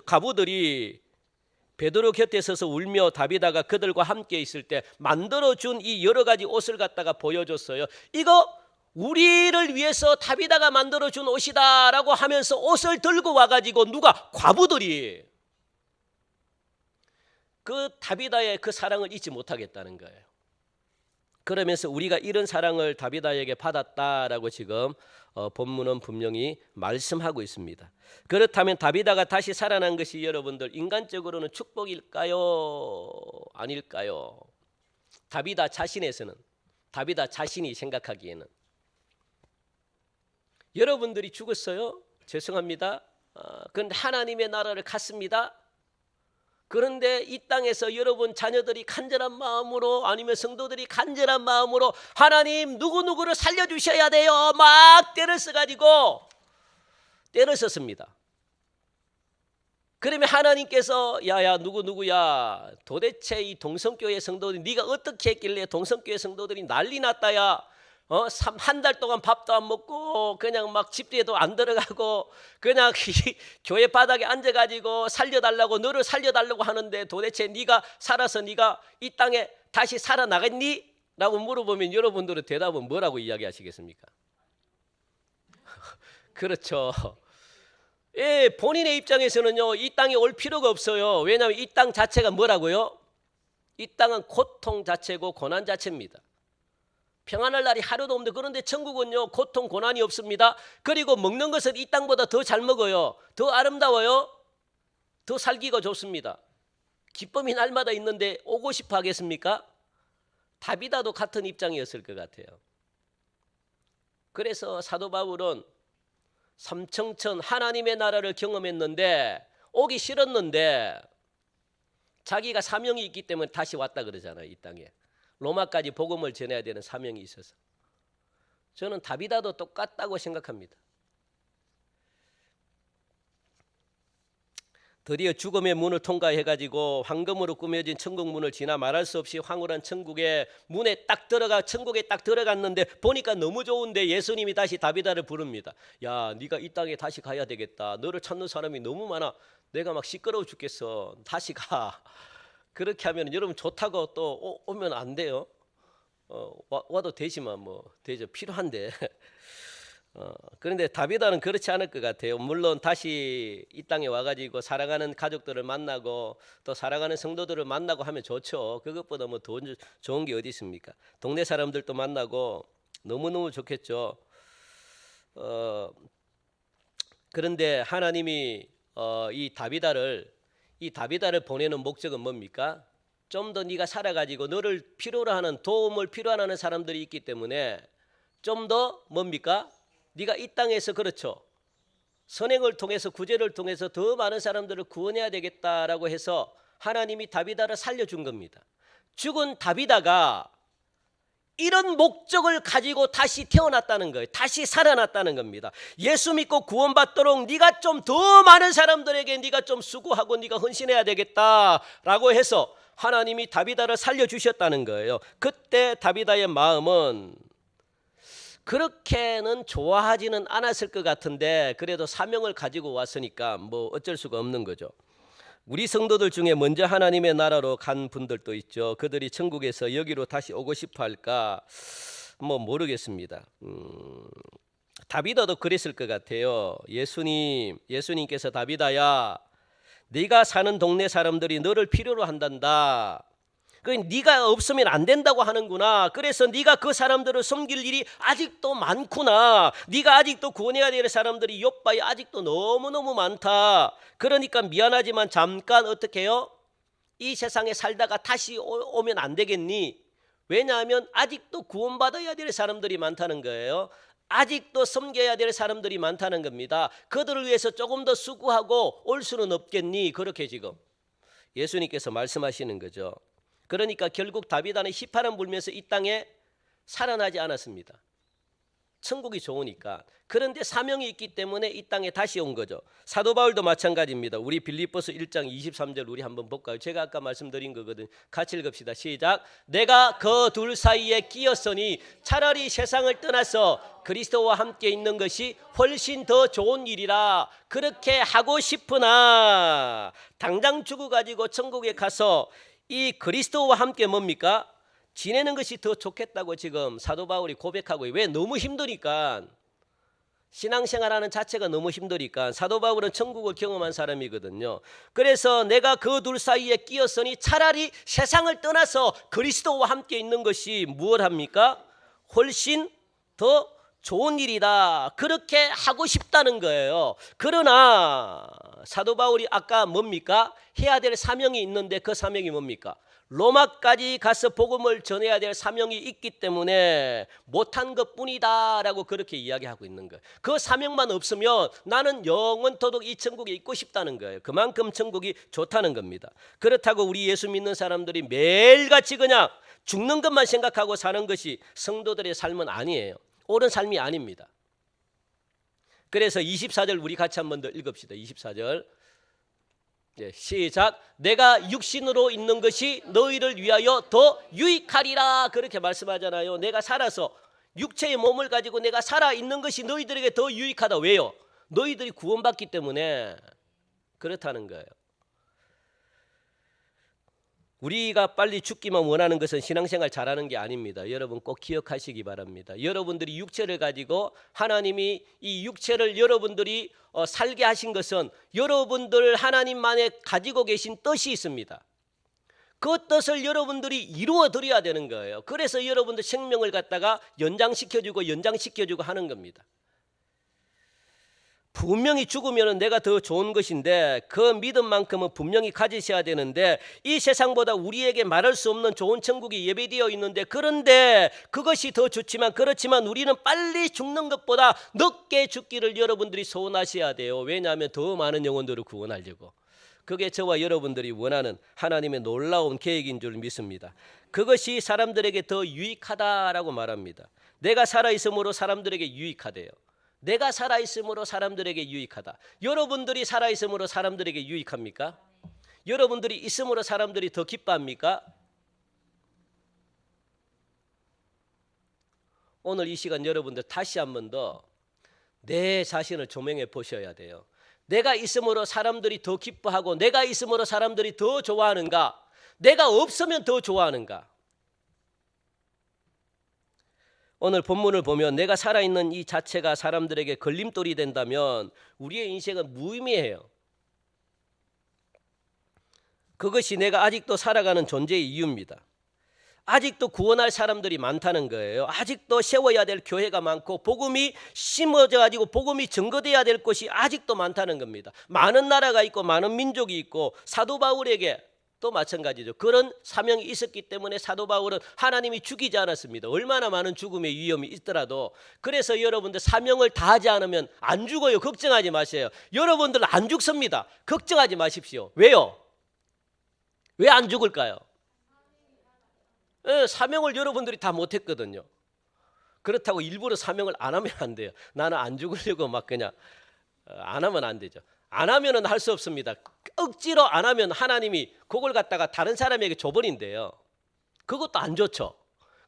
[SPEAKER 1] 과부들이 베드로 곁에 서서 울며 다비다가 그들과 함께 있을 때 만들어준 이 여러 가지 옷을 갖다가 보여줬어요. 이거 우리를 위해서 다비다가 만들어준 옷이다라고 하면서 옷을 들고 와가지고 누가? 과부들이 그 다비다의 그 사랑을 잊지 못하겠다는 거예요. 그러면서 우리가 이런 사랑을 다비다에게 받았다라고 지금 본문은 분명히 말씀하고 있습니다. 그렇다면 다비다가 다시 살아난 것이 여러분들 인간적으로는 축복일까요? 아닐까요? 다비다 자신에서는, 다비다 자신이 생각하기에는 여러분들이 죽었어요? 죄송합니다. 그런데 하나님의 나라를 갔습니다. 그런데 이 땅에서 여러분 자녀들이 간절한 마음으로 아니면 성도들이 간절한 마음으로 하나님 누구누구를 살려주셔야 돼요 막 때를 써가지고 때를 썼습니다. 그러면 하나님께서 야야 누구누구야 도대체 이 동성교회 성도들이 네가 어떻게 했길래 동성교회 성도들이 난리 났다야, 한 달 동안 밥도 안 먹고 그냥 막 집에도 안 들어가고 그냥 교회 바닥에 앉아가지고 살려달라고 너를 살려달라고 하는데 도대체 네가 살아서 네가 이 땅에 다시 살아나겠니? 라고 물어보면 여러분들은 대답은 뭐라고 이야기하시겠습니까? 그렇죠. 예, 본인의 입장에서는요 이 땅에 올 필요가 없어요. 왜냐하면 이 땅 자체가 뭐라고요? 이 땅은 고통 자체고 고난 자체입니다. 평안할 날이 하루도 없는데 그런데 천국은요 고통 고난이 없습니다. 그리고 먹는 것은 이 땅보다 더 잘 먹어요. 더 아름다워요. 더 살기가 좋습니다. 기쁨이 날마다 있는데 오고 싶어 하겠습니까? 다비다도 같은 입장이었을 것 같아요. 그래서 사도 바울은 삼청천 하나님의 나라를 경험했는데 오기 싫었는데 자기가 사명이 있기 때문에 다시 왔다 그러잖아요. 이 땅에 로마까지 복음을 전해야 되는 사명이 있어서 저는 다비다도 똑같다고 생각합니다. 드디어 죽음의 문을 통과해가지고 황금으로 꾸며진 천국 문을 지나 말할 수 없이 황홀한 천국의 문에 딱 들어가 천국에 딱 들어갔는데 보니까 너무 좋은데 예수님이 다시 다비다를 부릅니다. 야, 네가 이 땅에 다시 가야 되겠다. 너를 찾는 사람이 너무 많아. 내가 막 시끄러워 죽겠어. 다시 가. 그렇게 하면 여러분 좋다고 또 오면 안 돼요. 와도 되지만 뭐 되죠. 필요한데. 그런데 다비다는 그렇지 않을 것 같아요. 물론 다시 이 땅에 와가지고 사랑하는 가족들을 만나고 또 사랑하는 성도들을 만나고 하면 좋죠. 그것보다 뭐 더 좋은 게 어디 있습니까? 동네 사람들도 만나고 너무너무 좋겠죠. 그런데 하나님이 이 다비다를 보내는 목적은 뭡니까? 좀 더 네가 살아가지고 너를 필요로 하는 도움을 필요로 하는 사람들이 있기 때문에 좀 더 뭡니까? 네가 이 땅에서 그렇죠. 선행을 통해서 구제를 통해서 더 많은 사람들을 구원해야 되겠다라고 해서 하나님이 다비다를 살려준 겁니다. 죽은 다비다가 이런 목적을 가지고 다시 태어났다는 거예요. 다시 살아났다는 겁니다. 예수 믿고 구원받도록 네가 좀 더 많은 사람들에게 네가 좀 수고하고 네가 헌신해야 되겠다라고 해서 하나님이 다비다를 살려주셨다는 거예요. 그때 다비다의 마음은 그렇게는 좋아하지는 않았을 것 같은데 그래도 사명을 가지고 왔으니까 뭐 어쩔 수가 없는 거죠. 우리 성도들 중에 먼저 하나님의 나라로 간 분들도 있죠. 그들이 천국에서 여기로 다시 오고 싶어 할까 뭐 모르겠습니다. 다비다도 그랬을 것 같아요. 예수님께서 다비다야, 네가 사는 동네 사람들이 너를 필요로 한단다. 네가 없으면 안 된다고 하는구나. 그래서 네가 그 사람들을 섬길 일이 아직도 많구나. 네가 아직도 구원해야 될 사람들이 욥바에 아직도 너무너무 많다. 그러니까 미안하지만 잠깐 어떻게 해요? 이 세상에 살다가 다시 오면 안 되겠니? 왜냐하면 아직도 구원받아야 될 사람들이 많다는 거예요. 아직도 섬겨야 될 사람들이 많다는 겁니다. 그들을 위해서 조금 더 수고하고 올 수는 없겠니? 그렇게 지금 예수님께서 말씀하시는 거죠. 그러니까 결국 다비다는 휘파람 불면서 이 땅에 살아나지 않았습니다. 천국이 좋으니까. 그런데 사명이 있기 때문에 이 땅에 다시 온 거죠. 사도 바울도 마찬가지입니다. 우리 빌립보서 1장 23절 우리 한번 볼까요? 제가 아까 말씀드린 거거든요. 같이 읽읍시다. 시작. 내가 그 둘 사이에 끼었으니 차라리 세상을 떠나서 그리스도와 함께 있는 것이 훨씬 더 좋은 일이라. 그렇게 하고 싶으나 당장 죽어가지고 천국에 가서 이 그리스도와 함께 뭡니까? 지내는 것이 더 좋겠다고 지금 사도 바울이 고백하고, 왜? 너무 힘드니까. 신앙생활하는 자체가 너무 힘드니까. 사도 바울은 천국을 경험한 사람이거든요. 그래서 내가 그 둘 사이에 끼었으니 차라리 세상을 떠나서 그리스도와 함께 있는 것이 무엇 합니까? 훨씬 더 좋은 일이다. 그렇게 하고 싶다는 거예요. 그러나 사도 바울이 아까 뭡니까? 해야 될 사명이 있는데 그 사명이 뭡니까? 로마까지 가서 복음을 전해야 될 사명이 있기 때문에 못한 것뿐이다 라고 그렇게 이야기하고 있는 거예요. 그 사명만 없으면 나는 영원토록 이 천국에 있고 싶다는 거예요. 그만큼 천국이 좋다는 겁니다. 그렇다고 우리 예수 믿는 사람들이 매일같이 그냥 죽는 것만 생각하고 사는 것이 성도들의 삶은 아니에요. 옳은 삶이 아닙니다. 그래서 24절 우리 같이 한번 더 읽읍시다. 24절 시작. 내가 육신으로 있는 것이 너희를 위하여 더 유익하리라. 그렇게 말씀하잖아요. 내가 살아서 육체의 몸을 가지고 내가 살아있는 것이 너희들에게 더 유익하다. 왜요? 너희들이 구원받기 때문에 그렇다는 거예요. 우리가 빨리 죽기만 원하는 것은 신앙생활 잘하는 게 아닙니다. 여러분 꼭 기억하시기 바랍니다. 여러분들이 육체를 가지고 하나님이 이 육체를 여러분들이 살게 하신 것은 여러분들 하나님만에 가지고 계신 뜻이 있습니다. 그 뜻을 여러분들이 이루어 드려야 되는 거예요. 그래서 여러분들 생명을 갖다가 연장시켜주고 하는 겁니다. 분명히 죽으면 내가 더 좋은 것인데 그 믿음만큼은 분명히 가지셔야 되는데, 이 세상보다 우리에게 말할 수 없는 좋은 천국이 예배되어 있는데, 그런데 그것이 더 좋지만 그렇지만 우리는 빨리 죽는 것보다 늦게 죽기를 여러분들이 소원하셔야 돼요. 왜냐하면 더 많은 영혼들을 구원하려고. 그게 저와 여러분들이 원하는 하나님의 놀라운 계획인 줄 믿습니다. 그것이 사람들에게 더 유익하다라고 말합니다. 내가 살아있음으로 사람들에게 유익하대요. 내가 살아있으므로 사람들에게 유익하다. 여러분들이 살아있으므로 사람들에게 유익합니까? 여러분들이 있음으로 사람들이 더 기뻐합니까? 오늘 이 시간 여러분들 다시 한 번 더 내 자신을 조명해 보셔야 돼요. 내가 있음으로 사람들이 더 기뻐하고 내가 있음으로 사람들이 더 좋아하는가? 내가 없으면 더 좋아하는가? 오늘 본문을 보면 내가 살아있는 이 자체가 사람들에게 걸림돌이 된다면 우리의 인생은 무의미해요. 그것이 내가 아직도 살아가는 존재의 이유입니다. 아직도 구원할 사람들이 많다는 거예요. 아직도 세워야 될 교회가 많고 복음이 심어져 가지고 복음이 증거돼야 될 것이 아직도 많다는 겁니다. 많은 나라가 있고 많은 민족이 있고 사도 바울에게 또 마찬가지죠. 그런 사명이 있었기 때문에 사도 바울은 하나님이 죽이지 않았습니다. 얼마나 많은 죽음의 위험이 있더라도. 그래서 여러분들 사명을 다하지 않으면 안 죽어요. 걱정하지 마세요. 여러분들 안 죽습니다. 걱정하지 마십시오. 왜요? 왜 안 죽을까요? 사명을 여러분들이 다 못했거든요. 그렇다고 일부러 사명을 안 하면 안 돼요. 나는 안 죽으려고 막 그냥 안 하면 안 되죠. 안 하면은 할 수 없습니다. 억지로 안 하면 하나님이 그걸 갖다가 다른 사람에게 줘버린대요. 그것도 안 좋죠.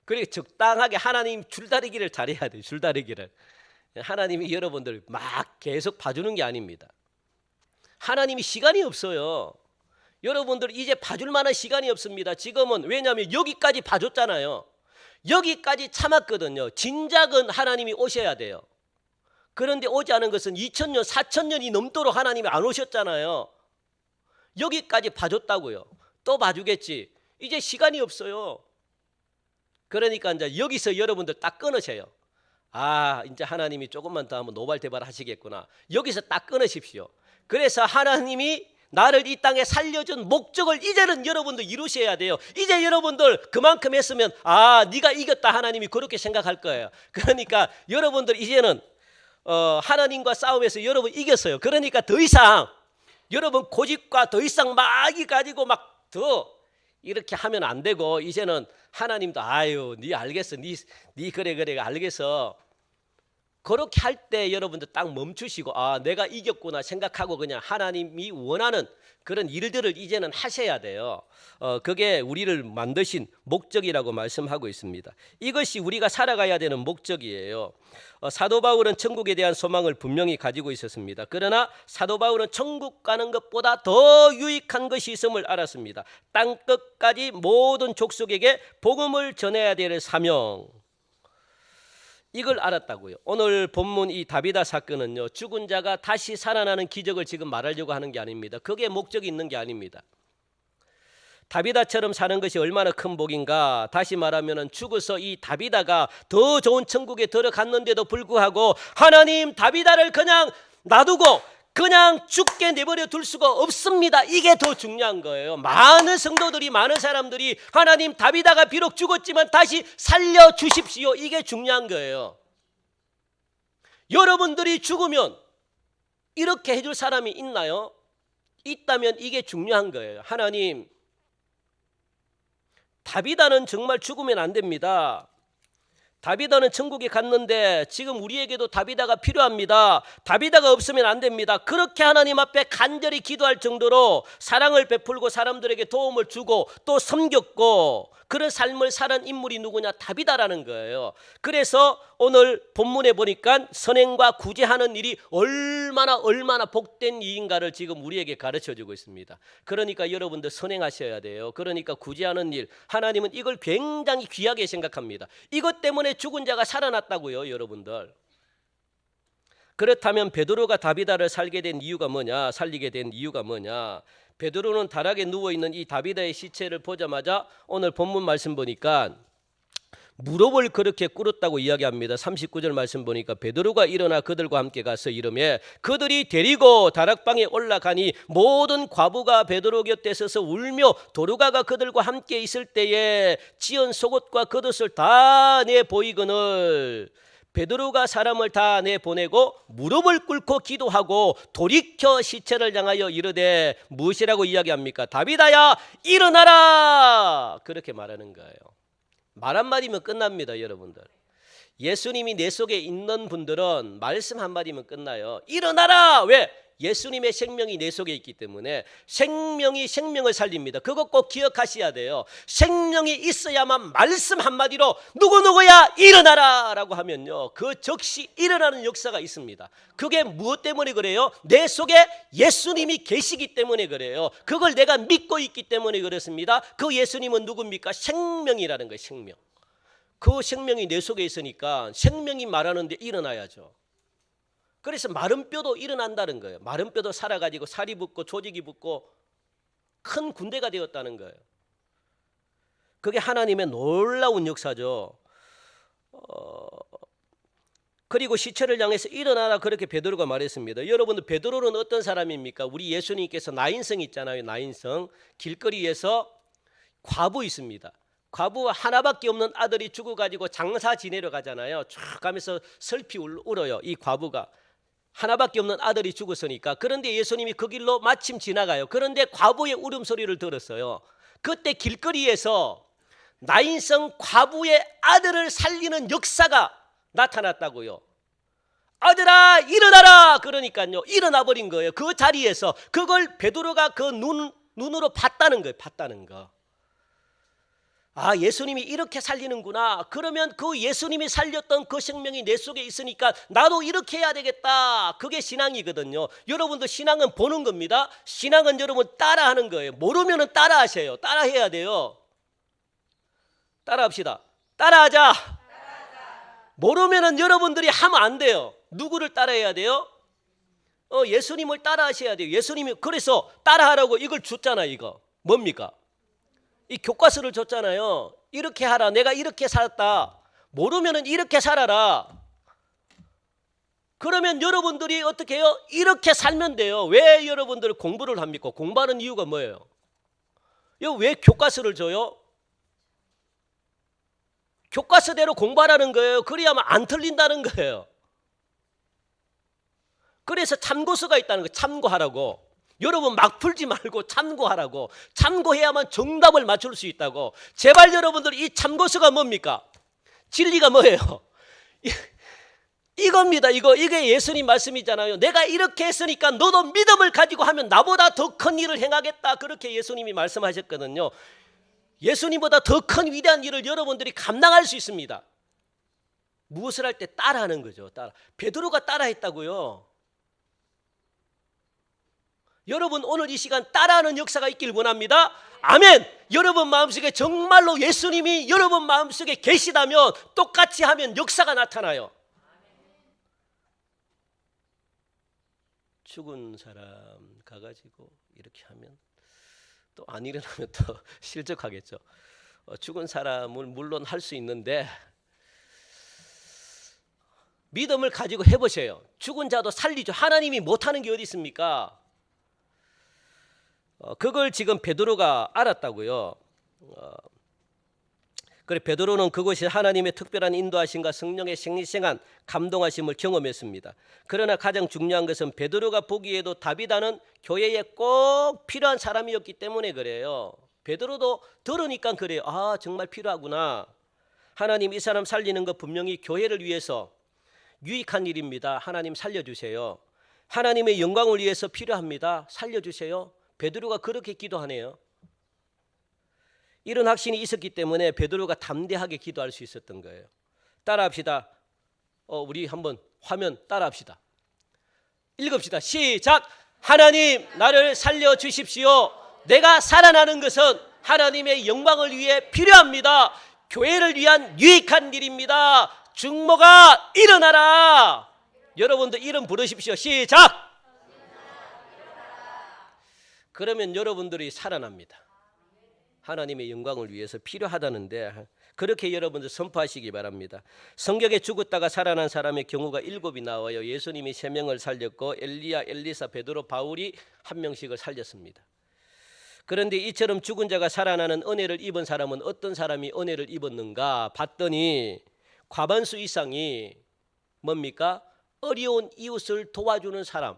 [SPEAKER 1] 그러니까 적당하게 하나님 줄다리기를 잘해야 돼요. 줄다리기를. 하나님이 여러분들 막 계속 봐주는 게 아닙니다. 하나님이 시간이 없어요. 여러분들 이제 봐줄 만한 시간이 없습니다. 지금은 왜냐하면 여기까지 봐줬잖아요. 여기까지 참았거든요. 진작은 하나님이 오셔야 돼요. 그런데 오지 않은 것은 2000년, 4000년이 넘도록 하나님이 안 오셨잖아요. 여기까지 봐줬다고요. 또 봐주겠지. 이제 시간이 없어요. 그러니까 이제 여기서 여러분들 딱 끊으세요. 아, 이제 하나님이 조금만 더 하면 노발대발 하시겠구나. 여기서 딱 끊으십시오. 그래서 하나님이 나를 이 땅에 살려준 목적을 이제는 여러분들 이루셔야 돼요. 이제 여러분들 그만큼 했으면 아, 네가 이겼다 하나님이 그렇게 생각할 거예요. 그러니까 여러분들 이제는 하나님과 싸움에서 여러분 이겼어요. 그러니까 더 이상 여러분 고집과 더 이상 막 이 가지고 막 더 이렇게 하면 안 되고 이제는 하나님도 아유, 네 알겠어. 네 그래 알겠어. 그렇게 할 때 여러분들 딱 멈추시고 아, 내가 이겼구나 생각하고 그냥 하나님이 원하는 그런 일들을 이제는 하셔야 돼요. 그게 우리를 만드신 목적이라고 말씀하고 있습니다. 이것이 우리가 살아가야 되는 목적이에요. 사도 바울은 천국에 대한 소망을 분명히 가지고 있었습니다. 그러나 사도 바울은 천국 가는 것보다 더 유익한 것이 있음을 알았습니다. 땅끝까지 모든 족속에게 복음을 전해야 될 사명, 이걸 알았다고요. 오늘 본문 이 다비다 사건은요, 죽은 자가 다시 살아나는 기적을 지금 말하려고 하는 게 아닙니다. 그게 목적이 있는 게 아닙니다. 다비다처럼 사는 것이 얼마나 큰 복인가. 다시 말하면 죽어서 이 다비다가 더 좋은 천국에 들어갔는데도 불구하고 하나님 다비다를 그냥 놔두고 그냥 죽게 내버려 둘 수가 없습니다. 이게 더 중요한 거예요. 많은 성도들이, 많은 사람들이 하나님 다비다가 비록 죽었지만 다시 살려주십시오. 이게 중요한 거예요. 여러분들이 죽으면 이렇게 해줄 사람이 있나요? 있다면 이게 중요한 거예요. 하나님, 다비다는 정말 죽으면 안 됩니다. 다비다는 천국에 갔는데 지금 우리에게도 다비다가 필요합니다. 다비다가 없으면 안 됩니다. 그렇게 하나님 앞에 간절히 기도할 정도로 사랑을 베풀고 사람들에게 도움을 주고 또 섬겼고 그런 삶을 사는 인물이 누구냐? 다비다라는 거예요. 그래서 오늘 본문에 보니까 선행과 구제하는 일이 얼마나 복된 일인가를 지금 우리에게 가르쳐주고 있습니다. 그러니까 여러분들 선행하셔야 돼요. 그러니까 구제하는 일, 하나님은 이걸 굉장히 귀하게 생각합니다. 이것 때문에 죽은 자가 살아났다고요, 여러분들. 그렇다면 베드로가 다비다를 살게 된 이유가 뭐냐? 살리게 된 이유가 뭐냐? 베드로는 다락에 누워있는 이 다비다의 시체를 보자마자 오늘 본문 말씀 보니까 무릎을 그렇게 꿇었다고 이야기합니다. 39절 말씀 보니까 베드로가 일어나 그들과 함께 가서 이르매 그들이 데리고 다락방에 올라가니 모든 과부가 베드로 곁에 서서 울며 도르가가 그들과 함께 있을 때에 지은 속옷과 겉옷을 다 내보이거늘 베드로가 사람을 다 내보내고 무릎을 꿇고 기도하고 돌이켜 시체를 향하여 이르되 무엇이라고 이야기합니까? 다비다야 일어나라, 그렇게 말하는 거예요. 말 한마디면 끝납니다. 여러분들, 예수님이 내 속에 있는 분들은 말씀 한마디면 끝나요. 일어나라! 왜? 예수님의 생명이 내 속에 있기 때문에 생명이 생명을 살립니다. 그것 꼭 기억하셔야 돼요. 생명이 있어야만 말씀 한마디로 누구누구야 일어나라 라고 하면요, 그 즉시 일어나는 역사가 있습니다. 그게 무엇 때문에 그래요? 내 속에 예수님이 계시기 때문에 그래요. 그걸 내가 믿고 있기 때문에 그렇습니다. 그 예수님은 누굽니까? 생명이라는 거예요. 생명. 그 생명이 내 속에 있으니까 생명이 말하는데 일어나야죠. 그래서 마른 뼈도 일어난다는 거예요. 마른 뼈도 살아가지고 살이 붙고 조직이 붙고 큰 군대가 되었다는 거예요. 그게 하나님의 놀라운 역사죠. 그리고 시체를 향해서 일어나라 그렇게 베드로가 말했습니다. 여러분들, 베드로는 어떤 사람입니까? 우리 예수님께서 나인성 있잖아요. 나인성. 길거리에서 과부 있습니다. 과부 하나밖에 없는 아들이 죽어가지고 장사 지내러 가잖아요. 쭉 가면서 슬피 울어요. 이 과부가. 하나밖에 없는 아들이 죽었으니까. 그런데 예수님이 그 길로 마침 지나가요. 그런데 과부의 울음소리를 들었어요. 그때 길거리에서 나인성 과부의 아들을 살리는 역사가 나타났다고요. 아들아 일어나라! 그러니까요, 일어나 버린 거예요. 그 자리에서. 그걸 베드로가 그 눈으로 봤다는 거예요. 봤다는 거. 아, 예수님이 이렇게 살리는구나. 그러면 그 예수님이 살렸던 그 생명이 내 속에 있으니까 나도 이렇게 해야 되겠다. 그게 신앙이거든요. 여러분도 신앙은 보는 겁니다. 신앙은 여러분 따라하는 거예요. 모르면 따라하세요. 따라해야 돼요. 따라합시다. 따라하자. 모르면 여러분들이 하면 안 돼요. 누구를 따라해야 돼요? 예수님을 따라하셔야 돼요. 예수님이 그래서 따라하라고 이걸 줬잖아요. 이거 뭡니까? 이 교과서를 줬잖아요. 이렇게 하라. 내가 이렇게 살았다. 모르면 이렇게 살아라. 그러면 여러분들이 어떻게 해요? 이렇게 살면 돼요. 왜 여러분들 공부를 합니까? 공부하는 이유가 뭐예요? 왜 교과서를 줘요? 교과서대로 공부하라는 거예요. 그래야만 안 틀린다는 거예요. 그래서 참고서가 있다는 거예요. 참고하라고. 여러분 막 풀지 말고 참고하라고. 참고해야만 정답을 맞출 수 있다고. 제발 여러분들, 이 참고서가 뭡니까? 진리가 뭐예요? 이겁니다. 이게 예수님 말씀이잖아요. 내가 이렇게 했으니까 너도 믿음을 가지고 하면 나보다 더 큰 일을 행하겠다. 그렇게 예수님이 말씀하셨거든요. 예수님보다 더 큰 위대한 일을 여러분들이 감당할 수 있습니다. 무엇을 할 때 따라하는 거죠. 베드로가 따라했다고요. 여러분 오늘 이 시간 따라하는 역사가 있길 원합니다. 아멘. 여러분 마음속에 정말로 예수님이 여러분 마음속에 계시다면 똑같이 하면 역사가 나타나요. 죽은 사람 가가지고 이렇게 하면 또 안 일어나면 또 실족하겠죠. 죽은 사람을 물론 할 수 있는데 믿음을 가지고 해보세요. 죽은 자도 살리죠. 하나님이 못하는 게 어디 있습니까? 그걸 지금 베드로가 알았다고요. 그래 베드로는 그것이 하나님의 특별한 인도하심과 성령의 생생한 감동하심을 경험했습니다. 그러나 가장 중요한 것은 베드로가 보기에도 다비다는 교회에 꼭 필요한 사람이었기 때문에 그래요. 베드로도 들으니까 그래요. 아, 정말 필요하구나. 하나님 이 사람 살리는 거 분명히 교회를 위해서 유익한 일입니다. 하나님 살려주세요. 하나님의 영광을 위해서 필요합니다. 살려주세요. 베드로가 그렇게 기도하네요. 이런 확신이 있었기 때문에 베드로가 담대하게 기도할 수 있었던 거예요. 따라합시다. 우리 한번 화면 따라합시다. 읽읍시다. 시작. 하나님 나를 살려주십시오. 내가 살아나는 것은 하나님의 영광을 위해 필요합니다. 교회를 위한 유익한 일입니다. 중모가 일어나라. 여러분들 이름 부르십시오. 시작. 그러면 여러분들이 살아납니다. 하나님의 영광을 위해서 필요하다는데 그렇게 여러분들 선포하시기 바랍니다. 성경에 죽었다가 살아난 사람의 경우가 7이 나와요. 예수님이 3명을 살렸고 엘리야, 엘리사, 베드로, 바울이 1명씩을 살렸습니다. 그런데 이처럼 죽은 자가 살아나는 은혜를 입은 사람은 어떤 사람이 은혜를 입었는가 봤더니 과반수 이상이 뭡니까? 어려운 이웃을 도와주는 사람.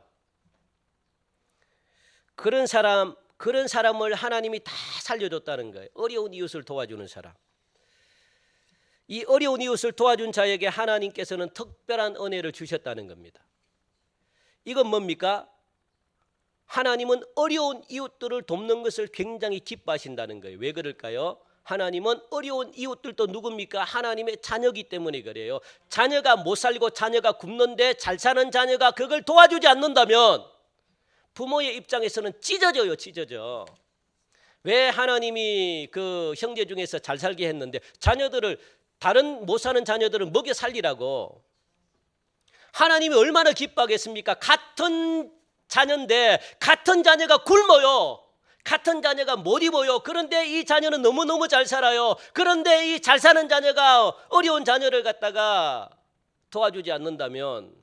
[SPEAKER 1] 그런 사람을 하나님이 다 살려줬다는 거예요. 어려운 이웃을 도와주는 사람. 이 어려운 이웃을 도와준 자에게 하나님께서는 특별한 은혜를 주셨다는 겁니다. 이건 뭡니까? 하나님은 어려운 이웃들을 돕는 것을 굉장히 기뻐하신다는 거예요. 왜 그럴까요? 하나님은 어려운 이웃들도 누굽니까? 하나님의 자녀이기 때문에 그래요. 자녀가 못 살고 자녀가 굶는데 잘 사는 자녀가 그걸 도와주지 않는다면 부모의 입장에서는 찢어져요. 찢어져. 왜 하나님이 그 형제 중에서 잘 살게 했는데 자녀들을, 다른 못 사는 자녀들을 먹여 살리라고. 하나님이 얼마나 기뻐하겠습니까? 같은 자녀인데 같은 자녀가 굶어요. 같은 자녀가 못 입어요. 그런데 이 자녀는 너무너무 잘 살아요. 그런데 이 잘 사는 자녀가 어려운 자녀를 갖다가 도와주지 않는다면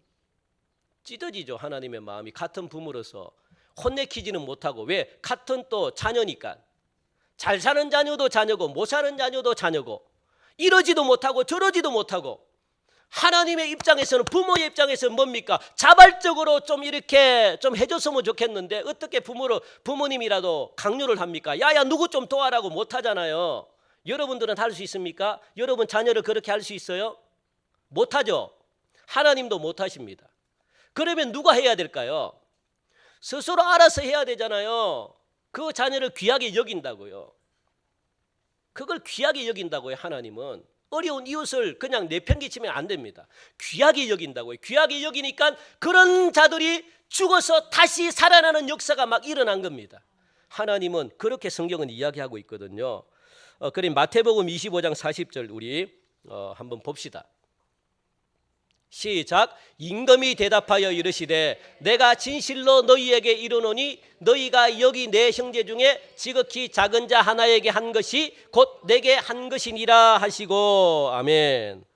[SPEAKER 1] 찢어지죠. 하나님의 마음이. 같은 부모로서 혼내키지는 못하고. 왜? 같은 또 자녀니까. 잘 사는 자녀도 자녀고 못 사는 자녀도 자녀고, 이러지도 못하고 저러지도 못하고. 하나님의 입장에서는, 부모의 입장에서는 뭡니까? 자발적으로 좀 이렇게 좀 해줬으면 좋겠는데 어떻게 부모님이라도 강요를 합니까? 야야 누구 좀 도와라고 못하잖아요. 여러분들은 할 수 있습니까? 여러분 자녀를 그렇게 할 수 있어요? 못하죠. 하나님도 못하십니다. 그러면 누가 해야 될까요? 스스로 알아서 해야 되잖아요. 그 자녀를 귀하게 여긴다고요. 그걸 귀하게 여긴다고요. 하나님은 어려운 이웃을 그냥 내팽개치면 안 됩니다. 귀하게 여긴다고요. 귀하게 여기니까 그런 자들이 죽어서 다시 살아나는 역사가 막 일어난 겁니다. 하나님은 그렇게 성경은 이야기하고 있거든요. 그럼 마태복음 25장 40절 우리 한번 봅시다. 시작. 임금이 대답하여 이르시되 내가 진실로 너희에게 이르노니 너희가 여기 내 형제 중에 지극히 작은 자 하나에게 한 것이 곧 내게 한 것이니라 하시고. 아멘.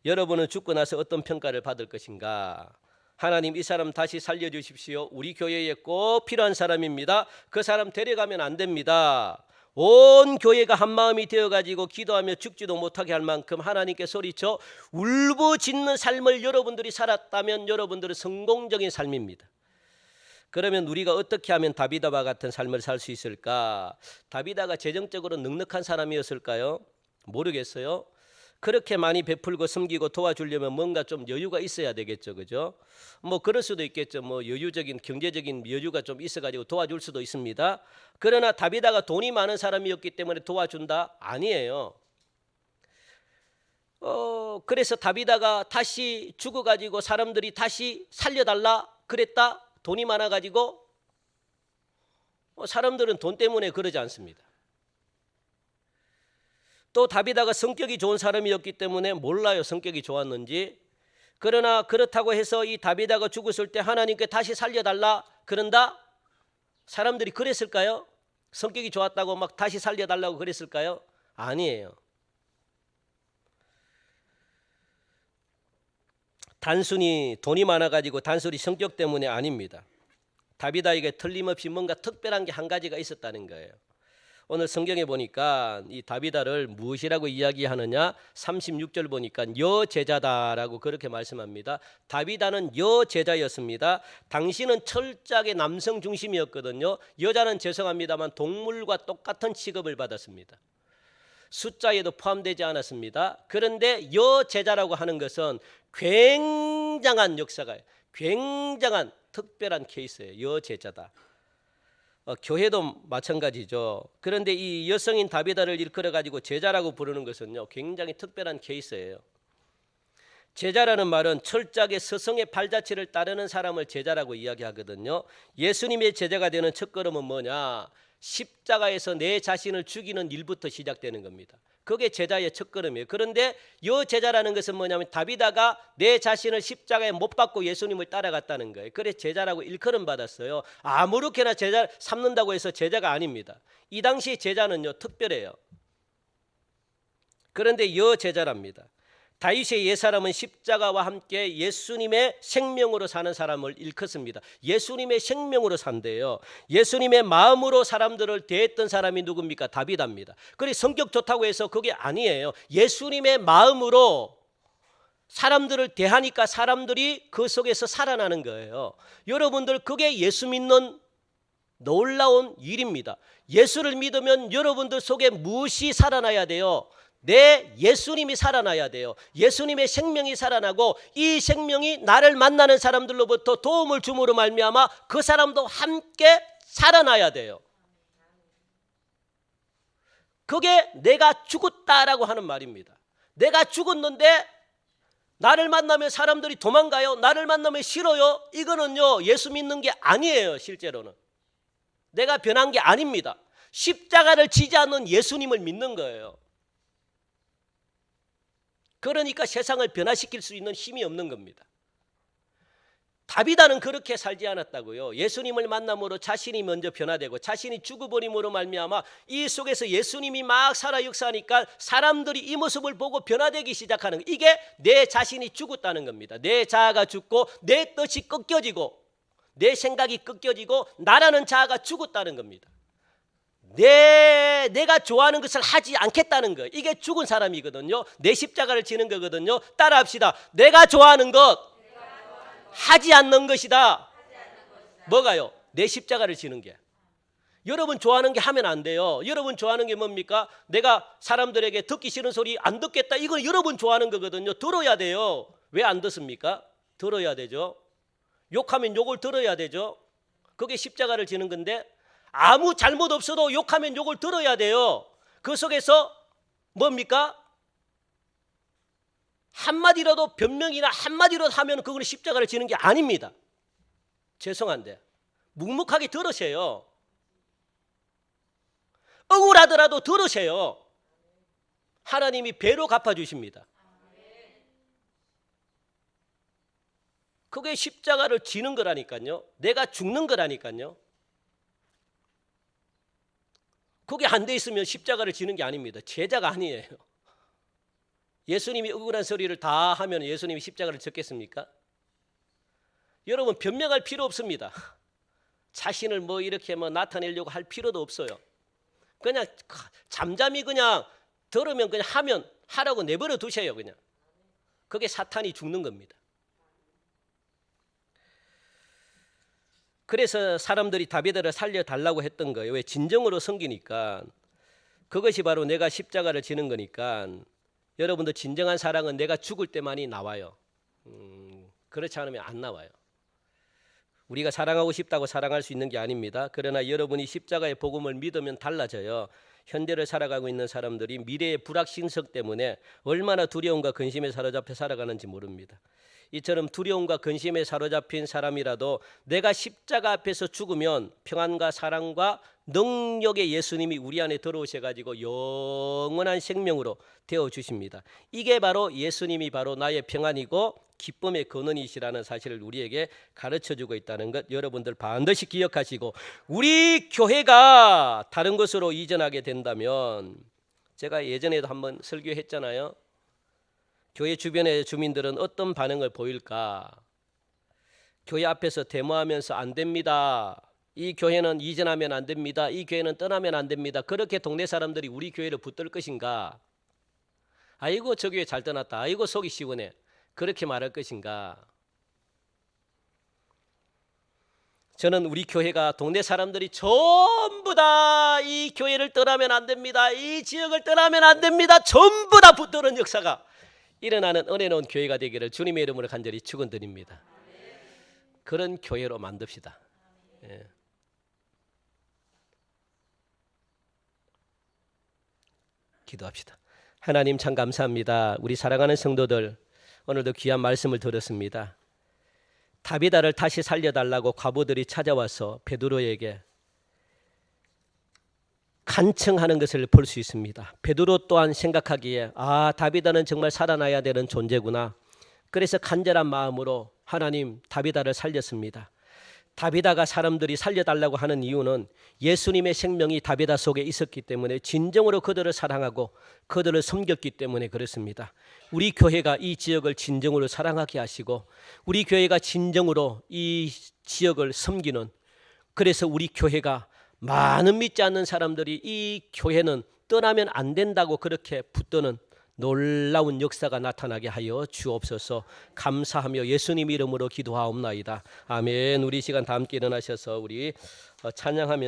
[SPEAKER 1] 여러분은 죽고 나서 어떤 평가를 받을 것인가? 하나님 이 사람 다시 살려주십시오. 우리 교회에 꼭 필요한 사람입니다. 그 사람 데려가면 안 됩니다. 온 교회가 한 마음이 되어가지고 기도하며 죽지도 못하게 할 만큼 하나님께 소리쳐 울부짖는 삶을 여러분들이 살았다면 여러분들은 성공적인 삶입니다. 그러면 우리가 어떻게 하면 다비다와 같은 삶을 살 수 있을까? 다비다가 재정적으로 넉넉한 사람이었을까요? 모르겠어요. 그렇게 많이 베풀고 섬기고 도와주려면 뭔가 좀 여유가 있어야 되겠죠, 그죠? 뭐 그럴 수도 있겠죠. 뭐 여유적인 경제적인 여유가 좀 있어가지고 도와줄 수도 있습니다. 그러나 다비다가 돈이 많은 사람이었기 때문에 도와준다? 아니에요. 그래서 다비다가 다시 죽어가지고 사람들이 다시 살려달라 그랬다? 돈이 많아가지고? 사람들은 돈 때문에 그러지 않습니다. 또 다비다가 성격이 좋은 사람이었기 때문에 몰라요, 성격이 좋았는지. 그러나 그렇다고 해서 이 다비다가 죽었을 때 하나님께 다시 살려달라 그런다? 사람들이 그랬을까요? 성격이 좋았다고 막 다시 살려달라고 그랬을까요? 아니에요. 단순히 돈이 많아가지고 단순히 성격 때문에 아닙니다. 다비다에게 틀림없이 뭔가 특별한 게 한 가지가 있었다는 거예요. 오늘 성경에 보니까 이 다비다를 무엇이라고 이야기하느냐? 36절 보니까 여제자다라고 그렇게 말씀합니다. 다비다는 여제자였습니다. 당시는 철저하게 남성 중심이었거든요. 여자는 죄송합니다만 동물과 똑같은 취급을 받았습니다. 숫자에도 포함되지 않았습니다. 그런데 여제자라고 하는 것은 굉장한 역사가, 굉장한 특별한 케이스예요. 여제자다. 교회도 마찬가지죠. 그런데 이 여성인 다비다를 일컬어 가지고 제자라고 부르는 것은요, 굉장히 특별한 케이스예요. 제자라는 말은 철저하게 스승의 발자취를 따르는 사람을 제자라고 이야기하거든요. 예수님의 제자가 되는 첫걸음은 뭐냐? 십자가에서 내 자신을 죽이는 일부터 시작되는 겁니다. 그게 제자의 첫걸음이에요. 그런데 이 제자라는 것은 뭐냐면 다비다가 내 자신을 십자가에 못 박고 예수님을 따라갔다는 거예요. 그래서 제자라고 일컬음 받았어요. 아무렇게나 제자 삼는다고 해서 제자가 아닙니다. 이 당시 제자는요, 특별해요. 그런데 이 제자랍니다. 다윗의 옛사람은 십자가와 함께 예수님의 생명으로 사는 사람을 일컫습니다. 예수님의 생명으로 산대요. 예수님의 마음으로 사람들을 대했던 사람이 누굽니까? 다비다입니다. 그리고 성격 좋다고 해서 그게 아니에요. 예수님의 마음으로 사람들을 대하니까 사람들이 그 속에서 살아나는 거예요. 여러분들 그게 예수 믿는 놀라운 일입니다. 예수를 믿으면 여러분들 속에 무엇이 살아나야 돼요? 내 예수님이 살아나야 돼요. 예수님의 생명이 살아나고 이 생명이 나를 만나는 사람들로부터 도움을 줌으로 말미암아 그 사람도 함께 살아나야 돼요. 그게 내가 죽었다라고 하는 말입니다. 내가 죽었는데 나를 만나면 사람들이 도망가요? 나를 만나면 싫어요? 이거는요, 예수 믿는 게 아니에요. 실제로는 내가 변한 게 아닙니다. 십자가를 지지 않는 예수님을 믿는 거예요. 그러니까 세상을 변화시킬 수 있는 힘이 없는 겁니다. 다비다는 그렇게 살지 않았다고요. 예수님을 만남으로 자신이 먼저 변화되고 자신이 죽어버림으로 말미암아 이 속에서 예수님이 막 살아 역사하니까 사람들이 이 모습을 보고 변화되기 시작하는 거예요. 이게 내 자신이 죽었다는 겁니다. 내 자아가 죽고 내 뜻이 꺾여지고 내 생각이 꺾여지고 나라는 자아가 죽었다는 겁니다. 내가 좋아하는 것을 하지 않겠다는 거예요. 이게 죽은 사람이거든요. 내 십자가를 지는 거거든요. 따라합시다. 내가 좋아하는 것 하지 않는 것이다. 뭐가요? 내 십자가를 지는 게. 여러분 좋아하는 게 하면 안 돼요. 여러분 좋아하는 게 뭡니까? 내가 사람들에게 듣기 싫은 소리 안 듣겠다. 이건 여러분 좋아하는 거거든요. 들어야 돼요. 왜 안 듣습니까? 들어야 되죠. 욕하면 욕을 들어야 되죠. 그게 십자가를 지는 건데 아무 잘못 없어도 욕하면 욕을 들어야 돼요. 그 속에서 뭡니까? 한마디라도 변명이나 한마디라도 하면 그거는 십자가를 지는 게 아닙니다. 죄송한데 묵묵하게 들으세요. 억울하더라도 들으세요. 하나님이 배로 갚아주십니다. 그게 십자가를 지는 거라니까요. 내가 죽는 거라니까요. 그게 안 돼 있으면 십자가를 지는 게 아닙니다. 제자가 아니에요. 예수님이 억울한 소리를 다 하면 예수님이 십자가를 졌겠습니까? 여러분 변명할 필요 없습니다. 자신을 이렇게 나타내려고 할 필요도 없어요. 그냥 잠잠히 그냥 들으면 그냥 하라고 내버려 두세요. 그냥 그게 사탄이 죽는 겁니다. 그래서 사람들이 다비드를 살려달라고 했던 거예요. 왜? 진정으로 섬기니까. 그것이 바로 내가 십자가를 지는 거니까. 여러분도 진정한 사랑은 내가 죽을 때만이 나와요. 그렇지 않으면 안 나와요. 우리가 사랑하고 싶다고 사랑할 수 있는 게 아닙니다. 그러나 여러분이 십자가의 복음을 믿으면 달라져요. 현재를 살아가고 있는 사람들이 미래의 불확실성 때문에 얼마나 두려움과 근심에 사로잡혀 살아가는지 모릅니다. 이처럼 두려움과 근심에 사로잡힌 사람이라도 내가 십자가 앞에서 죽으면 평안과 사랑과 능력의 예수님이 우리 안에 들어오셔가지고 영원한 생명으로 되어주십니다. 이게 바로 예수님이 바로 나의 평안이고 기쁨의 근원이시라는 사실을 우리에게 가르쳐주고 있다는 것 여러분들 반드시 기억하시고, 우리 교회가 다른 곳으로 이전하게 된다면, 제가 예전에도 한번 설교했잖아요. 교회 주변의 주민들은 어떤 반응을 보일까? 교회 앞에서 데모하면서 안 됩니다. 이 교회는 이전하면 안 됩니다. 이 교회는 떠나면 안 됩니다. 그렇게 동네 사람들이 우리 교회를 붙들 것인가? 아이고 저 교회 잘 떠났다. 아이고 속이 시원해. 그렇게 말할 것인가? 저는 우리 교회가 동네 사람들이 전부 다 이 교회를 떠나면 안 됩니다. 이 지역을 떠나면 안 됩니다. 전부 다 붙드는 역사가 일어나는 은혜로운 교회가 되기를 주님의 이름으로 간절히 축원드립니다. 그런 교회로 만듭시다. 예. 기도합시다. 하나님 참 감사합니다. 우리 사랑하는 성도들 오늘도 귀한 말씀을 들었습니다. 다비다를 다시 살려달라고 과부들이 찾아와서 베드로에게 간청하는 것을 볼 수 있습니다. 베드로 또한 생각하기에 다비다는 정말 살아나야 되는 존재구나. 그래서 간절한 마음으로 하나님 다비다를 살렸습니다. 다비다가 사람들이 살려달라고 하는 이유는 예수님의 생명이 다비다 속에 있었기 때문에, 진정으로 그들을 사랑하고 그들을 섬겼기 때문에 그렇습니다. 우리 교회가 이 지역을 진정으로 사랑하게 하시고 우리 교회가 진정으로 이 지역을 섬기는, 그래서 우리 교회가 많은 믿지 않는 사람들이 이 교회는 떠나면 안 된다고 그렇게 붙드는 놀라운 역사가 나타나게 하여 주옵소서. 감사하며 예수님 이름으로 기도하옵나이다. 아멘. 우리 시간 다 함께 일어나셔서 우리 찬양하면서